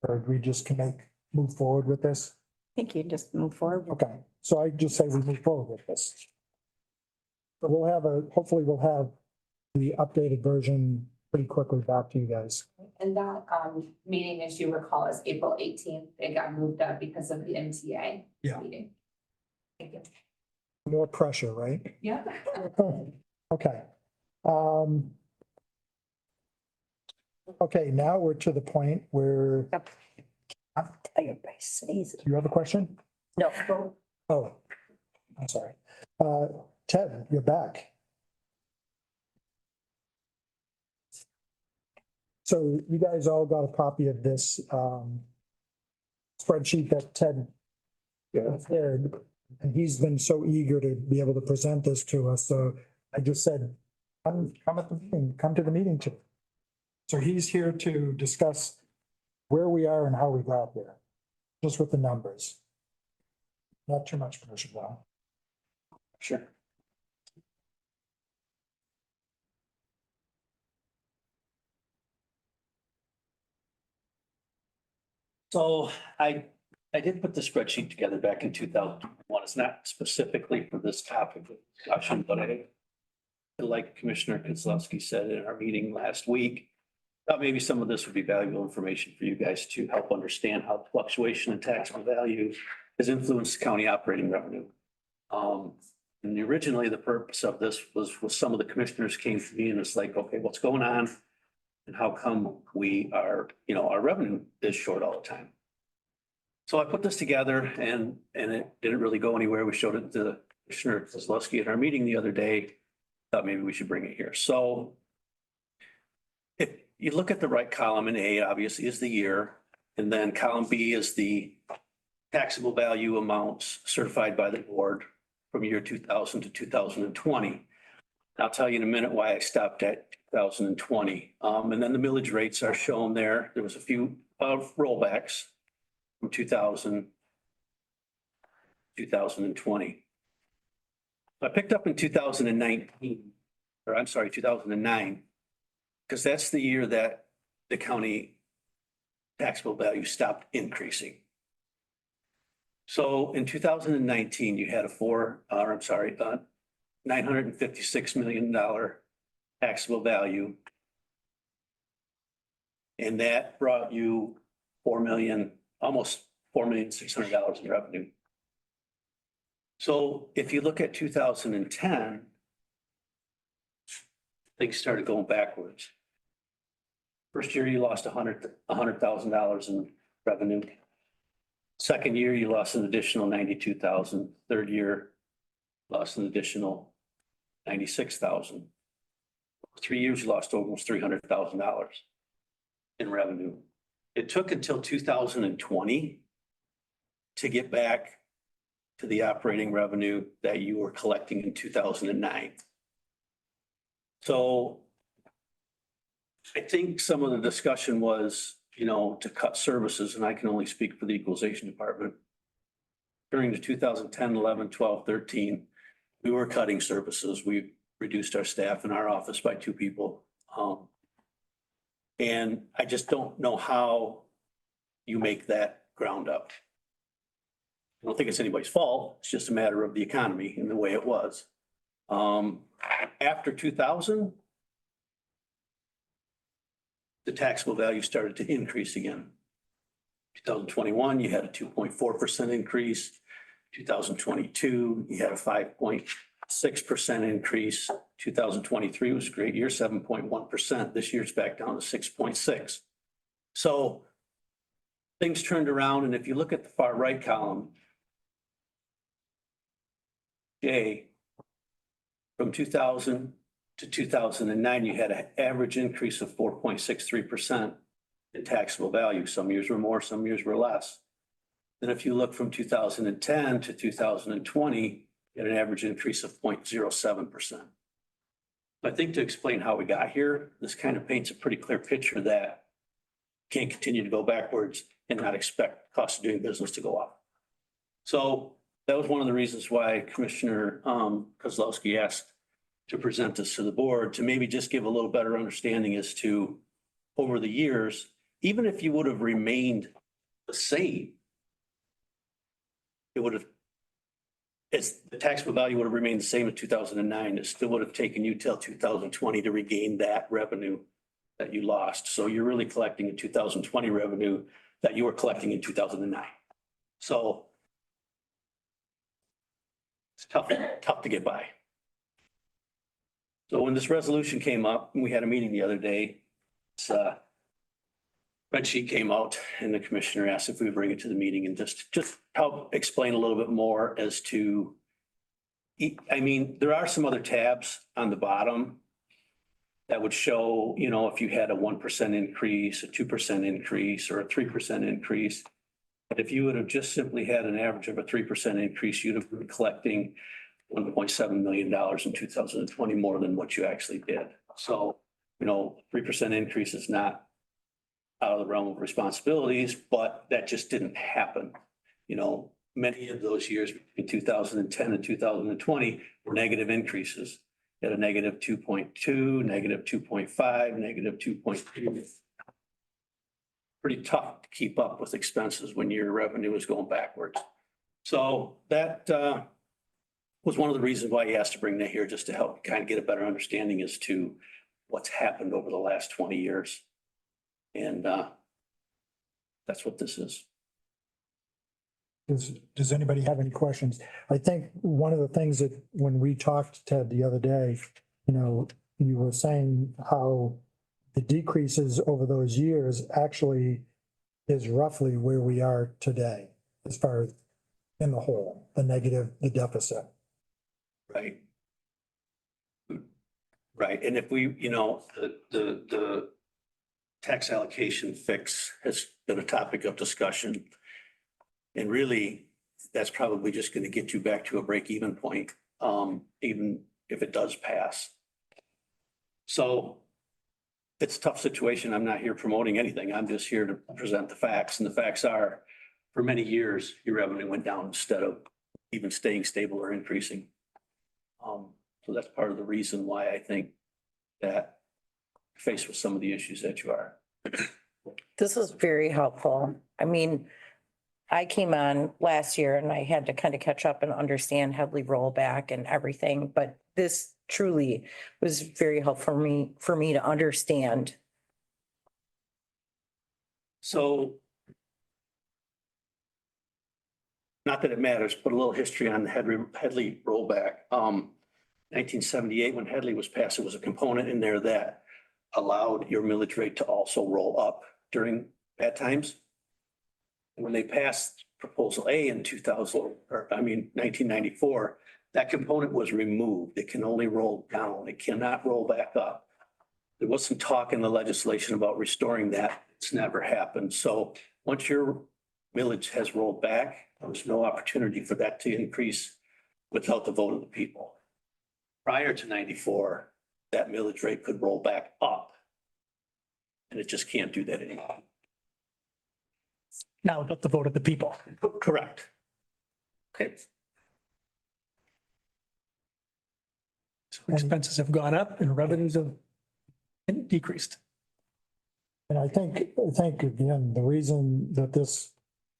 Or we just can move forward with this? I think you just move forward. Okay, so I just say we move forward with this. So hopefully we'll have the updated version pretty quickly back to you guys. And that meeting, as you recall, is April 18th. It got moved up because of the MTA Yeah. meeting. Thank you. More pressure, right? Yeah. Okay. Okay, now we're to the point where, I'm tired by sneezing. you have a question? No. Oh, I'm sorry. Ted, you're back. So you guys all got a copy of this spreadsheet that Ted prepared, and he's been so eager to be able to present this to us. So I just said, come at the meeting, come to the meeting too. So he's here to discuss where we are and how we got there, just with the numbers. Not too much pressure, though. Sure. So I did put the spreadsheet together back in 2001. It's not specifically for this topic of discussion, but like Commissioner Kozlowski said in our meeting last week, thought maybe some of this would be valuable information for you guys to help understand how fluctuation in taxable value has influenced county operating revenue. And originally the purpose of this was some of the commissioners came to me and it's like, okay, what's going on? And how come we are, our revenue is short all the time? So I put this together and it didn't really go anywhere. We showed it to Commissioner Kozlowski at our meeting the other day. Thought maybe we should bring it here. So if you look at the right column in A, obviously is the year, and then column B is the taxable value amounts certified by the board from year 2000 to 2020. I'll tell you in a minute why I stopped at 2020. And then the millage rates are shown there. There was a few rollbacks from 2000, 2020. I picked up in 2019, or I'm sorry, 2009, because that's the year that the county taxable value stopped increasing. So in 2019, you had $956 million taxable value. And that brought you almost $4,600,000 in revenue. So if you look at 2010, things started going backwards. First year, you lost $100,000 in revenue. Second year, you lost an additional 92,000. Third year, lost an additional 96,000. 3 years, you lost almost $300,000 in revenue. It took until 2020 to get back to the operating revenue that you were collecting in 2009. So I think some of the discussion was, to cut services, and I can only speak for the equalization department. During the 2010, 11, 12, 13, we were cutting services. We reduced our staff in our office by 2 people. And I just don't know how you make that ground up. I don't think it's anybody's fault. It's just a matter of the economy and the way it was. After 2000, the taxable value started to increase again. 2021, you had a 2.4% increase. 2022, you had a 5.2% 6% increase. 2023 was a great year, 7.1%. This year's back down to 6.6. So things turned around, and if you look at the far right column, Jay, from 2000 to 2009, you had an average increase of 4.63% in taxable value. Some years were more, some years were less. Then if you look from 2010 to 2020, you had an average increase of 0.07%. I think to explain how we got here, this kind of paints a pretty clear picture that you can't continue to go backwards and not expect cost of doing business to go up. So that was one of the reasons why Commissioner Kozlowski asked to present this to the board, to maybe just give a little better understanding as to, over the years, even if you would have remained the same, it would have, the taxable value would have remained the same in 2009. It still would have taken you till 2020 to regain that revenue that you lost. So you're really collecting a 2020 revenue that you were collecting in 2009. So it's tough to get by. So when this resolution came up, and we had a meeting the other day, spreadsheet came out and the commissioner asked if we would bring it to the meeting and just help explain a little bit more as to, I mean, there are some other tabs on the bottom that would show, you know, if you had a 1% increase, a 2% increase, or a 3% increase. But if you would have just simply had an average of a 3% increase, you'd have been collecting $1.7 million in 2020 more than what you actually did. So, you know, 3% increase is not out of the realm of responsibilities, but that just didn't happen. You know, many of those years between 2010 and 2020 were negative increases. At a negative 2.2, negative 2.5, negative 2.3. Pretty tough to keep up with expenses when your revenue is going backwards. So that was one of the reasons why he asked to bring that here, just to help kind of get a better understanding as to what's happened over the last 20 years. And that's what this is. Does anybody have any questions? I think one of the things that when we talked, Ted, the other day, you know, you were saying how the decreases over those years actually is roughly where we are today, as far as in the hole, the negative, the deficit. Right. Right. And if we, you know, the tax allocation fix has been a topic of discussion. And really, that's probably just going to get you back to a break-even point, even if it does pass. So it's a tough situation. I'm not here promoting anything. I'm just here to present the facts. And the facts are, for many years, your revenue went down instead of even staying stable or increasing. So that's part of the reason why I think that you're faced with some of the issues that you are. This is very helpful. I mean, I came on last year and I had to kind of catch up and understand heavily rollback and everything, but this truly was very helpful for me to understand. So, not that it matters, but a little history on the Headley rollback. 1978, when Headley was passed, there was a component in there that allowed your millage rate to also roll up during bad times. When they passed Proposal A in 1994, that component was removed. It can only roll down. It cannot roll back up. There was some talk in the legislation about restoring that. It's never happened. So once your millage has rolled back, there's no opportunity for that to increase without the vote of the people. Prior to 94, that millage rate could roll back up. And it just can't do that anymore. Now without the vote of the people. Correct. Okay. So expenses have gone up and revenues have decreased. And I think again, the reason that this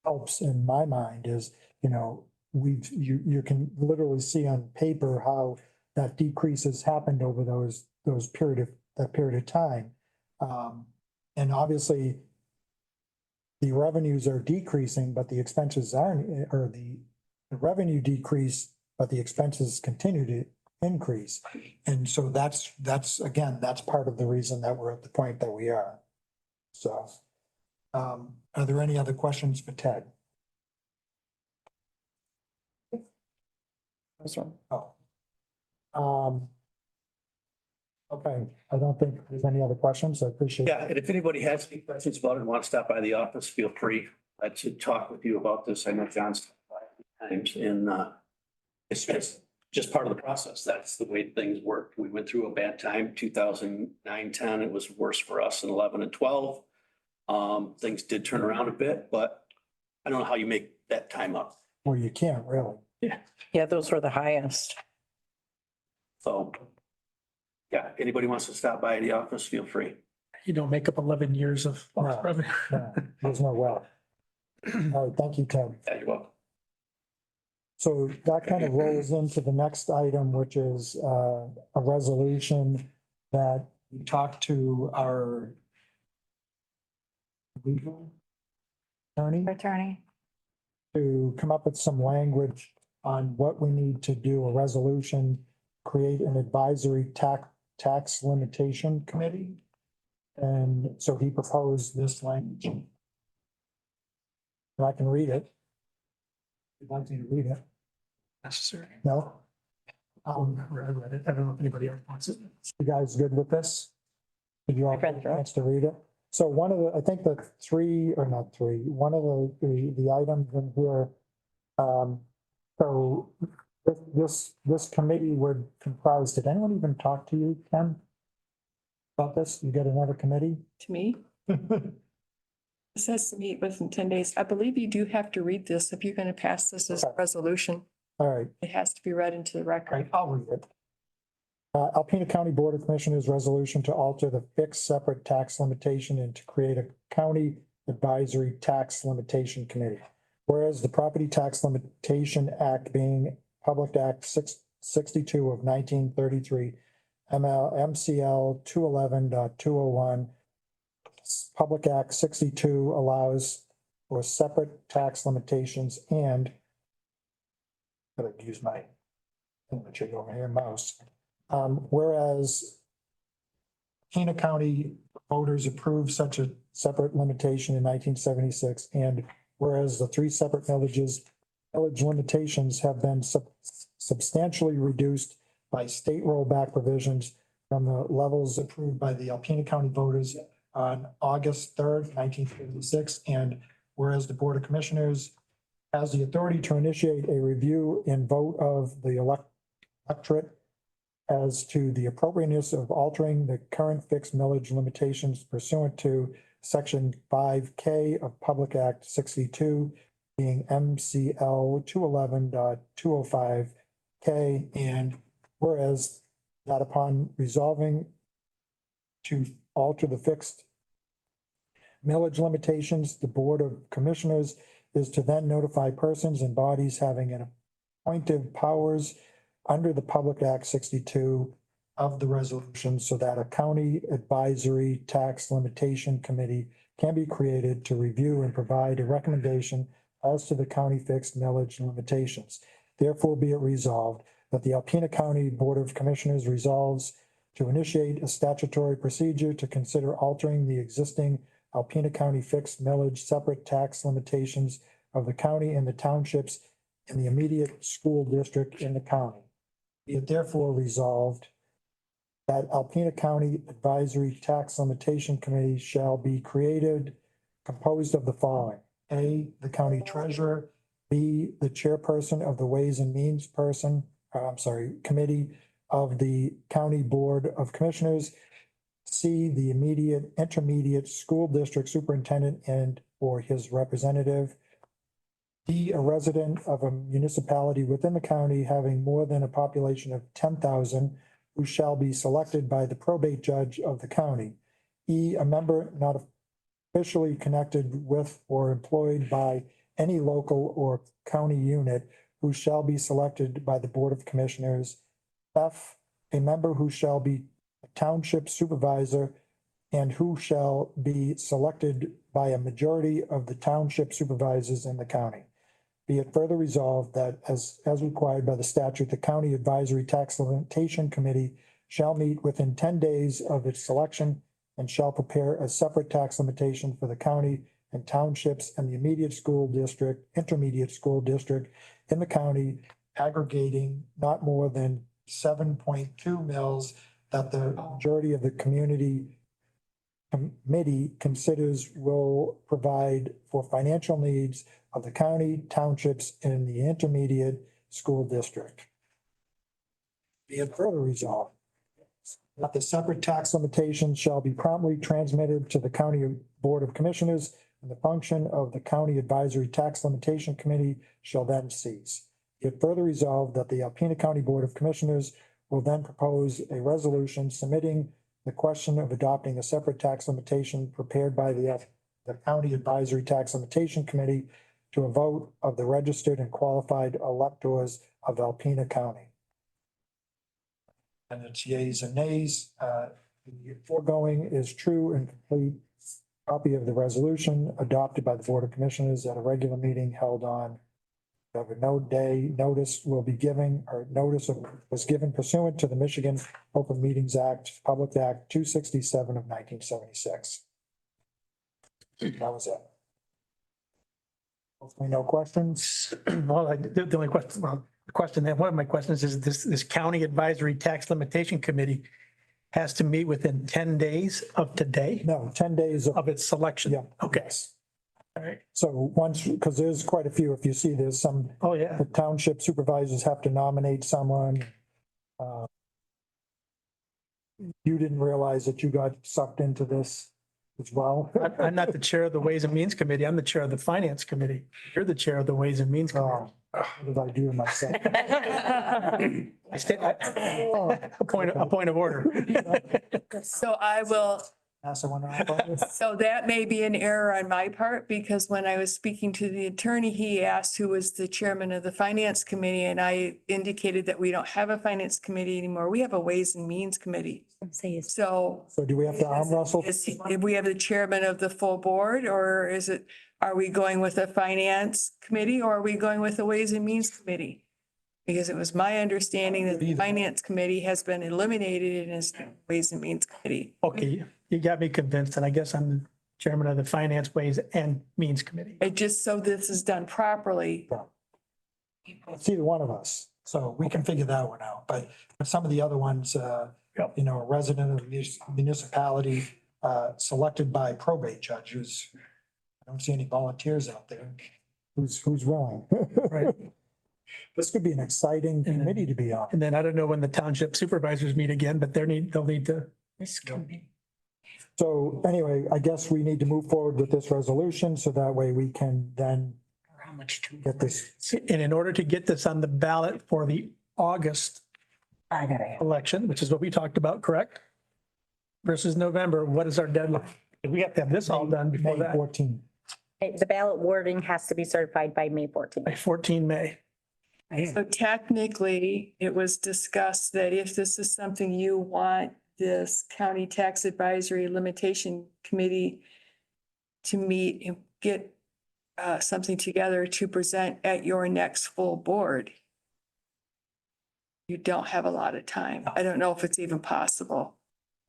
helps in my mind is, you know, you can literally see on paper how that decrease has happened over that period of time. And obviously the revenues are decreasing, but the expenses aren't, or the revenue decrease, but the expenses continue to increase. And so again, that's part of the reason that we're at the point that we are. So, are there any other questions for Ted? Oh. Okay, I don't think there's any other questions. I appreciate. Yeah, and if anybody has any questions about it and want to stop by the office, feel free. I'd to talk with you about this. I know John's stopped by a few times and it's just part of the process. That's the way things work. We went through a bad time, 2009, 10. It was worse for us in 11 and 12. Things did turn around a bit, but I don't know how you make that time up. Well, you can't really. Yeah, those were the highest. So, yeah, anybody wants to stop by the office, feel free. You don't make up 11 years of lost revenue. No, there's no well. All right, thank you, Ted. Yeah, you're welcome. So that kind of rolls into the next item, which is a resolution that we talked to our legal Attorney. to come up with some language on what we need to do, a resolution, create an advisory tax limitation committee. And so he proposed this language. And I can read it. If you'd like me to read it. Necessary. No? I read it. I don't know if anybody else wants it. You guys good with this? Did you all get a chance to read it? So one of the, I think the three, or not three, one of the items in here, so this committee would comprise, did anyone even talk to you, Ken? About this? You get another committee? To me, it says to meet within 10 days. I believe you do have to read this if you're going to pass this as a resolution. All right. It has to be read into the record. Right, I'll read it. Alpena County Board of Commissioners resolution to alter the fixed separate tax limitation and to create a county advisory tax limitation committee. Whereas the Property Tax Limitation Act being Public Act 662 of 1933, MCL 211.201, Public Act 62 allows for separate tax limitations and gotta use my image over here, mouse. Whereas Alpena County voters approved such a separate limitation in 1976, and whereas the three separate millage limitations have been substantially reduced by state rollback provisions from the levels approved by the Alpena County voters on August 3rd, 1956, and whereas the Board of Commissioners has the authority to initiate a review and vote of the electorate as to the appropriateness of altering the current fixed millage limitations pursuant to Section 5K of Public Act 62, being MCL 211.205K, and whereas that upon resolving to alter the fixed millage limitations, the Board of Commissioners is to then notify persons and bodies having an appointed powers under the Public Act 62 of the resolution so that a county advisory tax limitation committee can be created to review and provide a recommendation as to the county fixed millage limitations. Therefore, be it resolved that the Alpena County Board of Commissioners resolves to initiate a statutory procedure to consider altering the existing Alpena County fixed millage separate tax limitations of the county and the townships in the immediate school district in the county. Be it therefore resolved that Alpena County Advisory Tax Limitation Committee shall be created, composed of the following: A, the county treasurer; B, the chairperson of the Ways and Means committee of the County Board of Commissioners; C, the intermediate school district superintendent and or his representative; D, a resident of a municipality within the county having more than a population of 10,000 who shall be selected by the probate judge of the county; E, a member not officially connected with or employed by any local or county unit who shall be selected by the Board of Commissioners; F, a member who shall be a township supervisor and who shall be selected by a majority of the township supervisors in the county. Be it further resolved that as required by the statute, the County Advisory Tax Limitation Committee shall meet within 10 days of its selection and shall prepare a separate tax limitation for the county and townships and the intermediate school district in the county aggregating not more than 7.2 mils that the majority of the community committee considers will provide for financial needs of the county, townships, and the intermediate school district. Be it further resolved that the separate tax limitations shall be promptly transmitted to the County Board of Commissioners, and the function of the County Advisory Tax Limitation Committee shall then cease. Be it further resolved that the Alpena County Board of Commissioners will then propose a resolution submitting the question of adopting a separate tax limitation prepared by the County Advisory Tax Limitation Committee to a vote of the registered and qualified electors of Alpena County. And it's yeas and nays. The foregoing is true and complete copy of the resolution adopted by the Board of Commissioners at a regular meeting held on notice will be given, or was given pursuant to the Michigan Open Meetings Act, Public Act 267 of 1976. That was it. Hopefully no questions. Well, the only question, one of my questions is this County Advisory Tax Limitation Committee has to meet within 10 days of today No, 10 days of its selection. Yeah. Okay. Yes. All right. So once, because there's quite a few, if you see, there's some, Oh, yeah. the township supervisors have to nominate someone. You didn't realize that you got sucked into this as well. I'm not the chair of the Ways and Means Committee. I'm the chair of the Finance Committee. You're the chair of the Ways and Means Committee. What did I do to myself? A point of order. So I will, Pass one around. so that may be an error on my part, because when I was speaking to the attorney, he asked who was the chairman of the Finance Committee, and I indicated that we don't have a Finance Committee anymore. We have a Ways and Means Committee. So So do we have to arm wrestle? if we have the chairman of the full board, or are we going with a Finance Committee, or are we going with a Ways and Means Committee? Because it was my understanding that the Finance Committee has been eliminated and is Ways and Means Committee. Okay, you got me convinced, and I guess I'm the chairman of the Finance, Ways and Means Committee. It just so this is done properly. It's either one of us, so we can figure that one out. But some of the other ones, a resident of the municipality, selected by probate judges. I don't see any volunteers out there. Who's wrong? Right. This could be an exciting committee to be on. And then I don't know when the township supervisors meet again, but they'll need to. This committee. So anyway, I guess we need to move forward with this resolution so that way we can then How much to get this. And in order to get this on the ballot for the August I gotta. election, which is what we talked about, correct? Versus November, what is our deadline? We have to have this all done before May that, 14. The ballot wording has to be certified by May 14th. by 14 May. So technically, it was discussed that if this is something you want this County Tax Advisory Limitation Committee to meet and get something together to present at your next full board, you don't have a lot of time. I don't know if it's even possible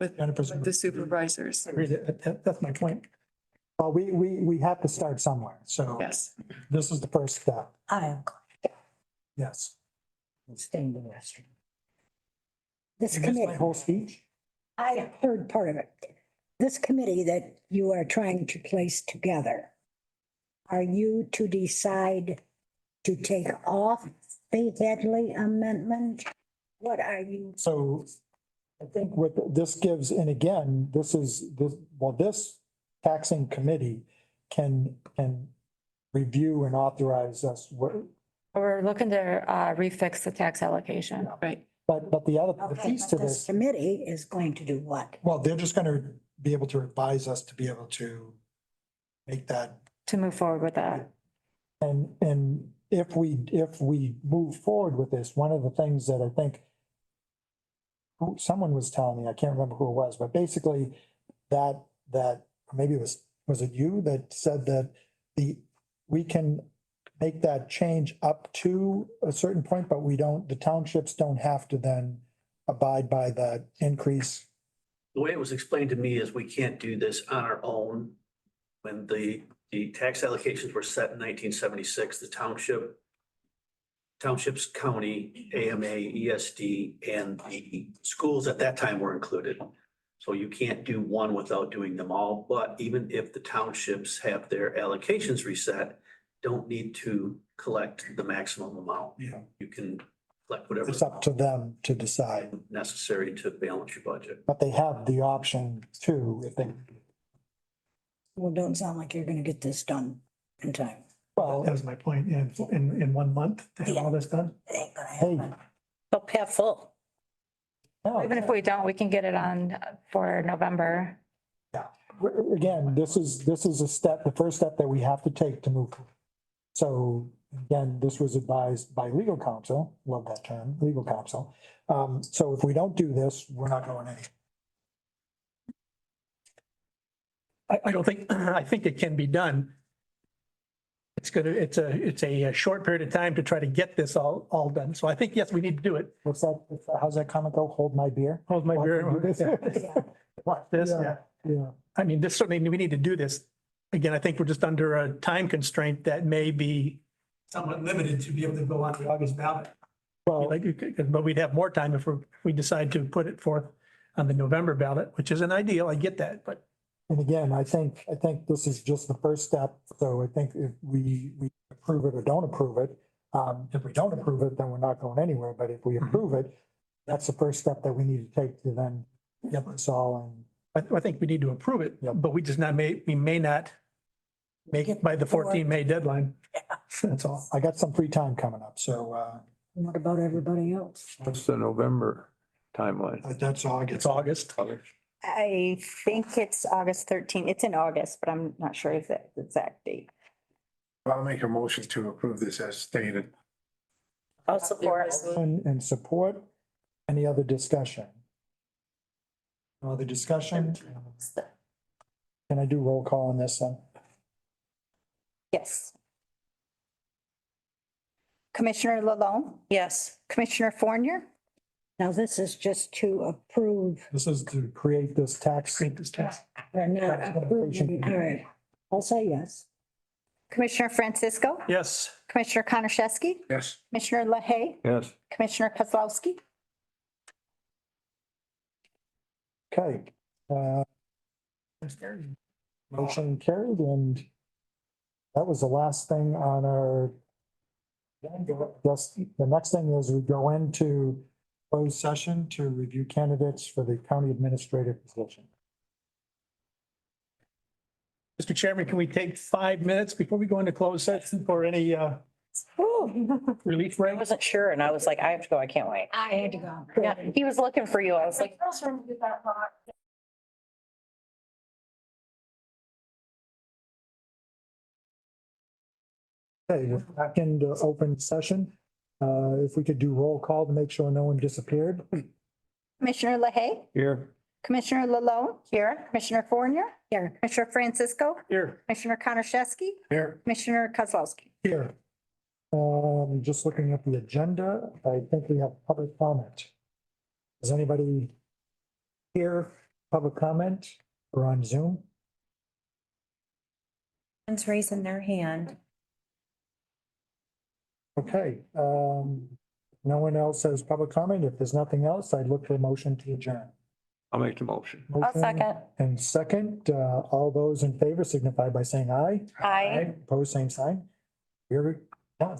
with 100%. the supervisors. I agree that's my point. Well, we have to start somewhere. So Yes. this is the first step. I am Yes. staying to the restaurant. This You missed my committee, whole speech? I heard part of it. This committee that you are trying to place together, are you to decide to take off the Headley Amendment? What are you? So I think what this gives, and again, this taxing committee can review and authorize us. We're looking to refix the tax allocation. Right. But the Okay, piece but to this this, committee is going to do what? well, they're just gonna be able to advise us to be able to make that. To move forward with that. And if we move forward with this, one of the things that I think someone was telling me, I can't remember who it was, but basically that maybe it was it you that said that we can make that change up to a certain point, but we don't, the townships don't have to then abide by that increase. The way it was explained to me is we can't do this on our own. When the tax allocations were set in 1976, the townships, county, AMA, ESD, and the schools at that time were included. So you can't do one without doing them all, but even if the townships have their allocations reset, don't need to collect the maximum amount. Yeah. You can collect whatever It's up to them to decide, necessary to balance your budget. but they have the option too, if they, Well, don't sound like you're gonna get this done in time. well, That was my point, in 1 month to have all this done. It ain't gonna hey. happen. Up half full. no, Even if we don't, we can get it on for November. Again, this is a step, the first step that we have to take to move. So again, this was advised by legal counsel, love that term, legal counsel. So if we don't do this, we're not going anywhere. I don't think, I think it can be done. It's a short period of time to try to get this all done. So I think, yes, we need to do it. What's that, how's that comment go? Hold my beer? Hold my beer. Watch this, yeah. Yeah. I mean, this certainly, we need to do this. Again, I think we're just under a time constraint that may be somewhat limited to be able to go on the August ballot. Well, But we'd have more time if we decide to put it forth on the November ballot, which isn't ideal. I get that, but and again, I think this is just the first step. So I think if we approve it or don't approve it, if we don't approve it, then we're not going anywhere. But if we approve it, that's the first step that we need to take to then get this all in. I think we need to approve it, Yep. but we may not make it by the 14 May deadline. That's all. I got some free time coming up, so What about everybody else? What's the November timeline? that's August. It's August. I think it's August 13th. It's in August, but I'm not sure the exact date. I'll make a motion to approve this as stated. I'll support. And support. Any other discussion? No other discussion? Can I do roll call on this then? Yes. Commissioner LaLonde, Yes. Commissioner Fournier, Now, this is just to approve This is to create this tax. Create this task. or not approve. All right, I'll say yes. Commissioner Francisco, Yes. Commissioner Konashevsky, Yes. Commissioner LaHaye, Yes. Commissioner Kozlowski. Okay. Motion carried, and that was the last thing on our. Just, the next thing is we go into closed session to review candidates for the county administrative position. Mr. Chairman, can we take 5 minutes before we go into closed session for any relief I break? wasn't sure and I was like, I have to go. I can't wait. I had to go. Yeah, he was looking for you. I was like, Okay, we're back into open session. If we could do roll call to make sure no one disappeared. Commissioner LaHaye, Here. Commissioner LaLonde, here. Commissioner Fournier, Here. Commissioner Francisco, Here. Commissioner Konashevsky, Here. Commissioner Kozlowski. Here. Just looking at the agenda, I think we have public comment. Is anybody here, public comment or on Zoom? Someone's raising their hand. Okay, no one else has public comment. If there's nothing else, I'd look for a motion to adjourn. I'll make the motion. I'll Motion second. And second, all those in favor signify by saying aye. Aye. Opposed, same sign. We're done.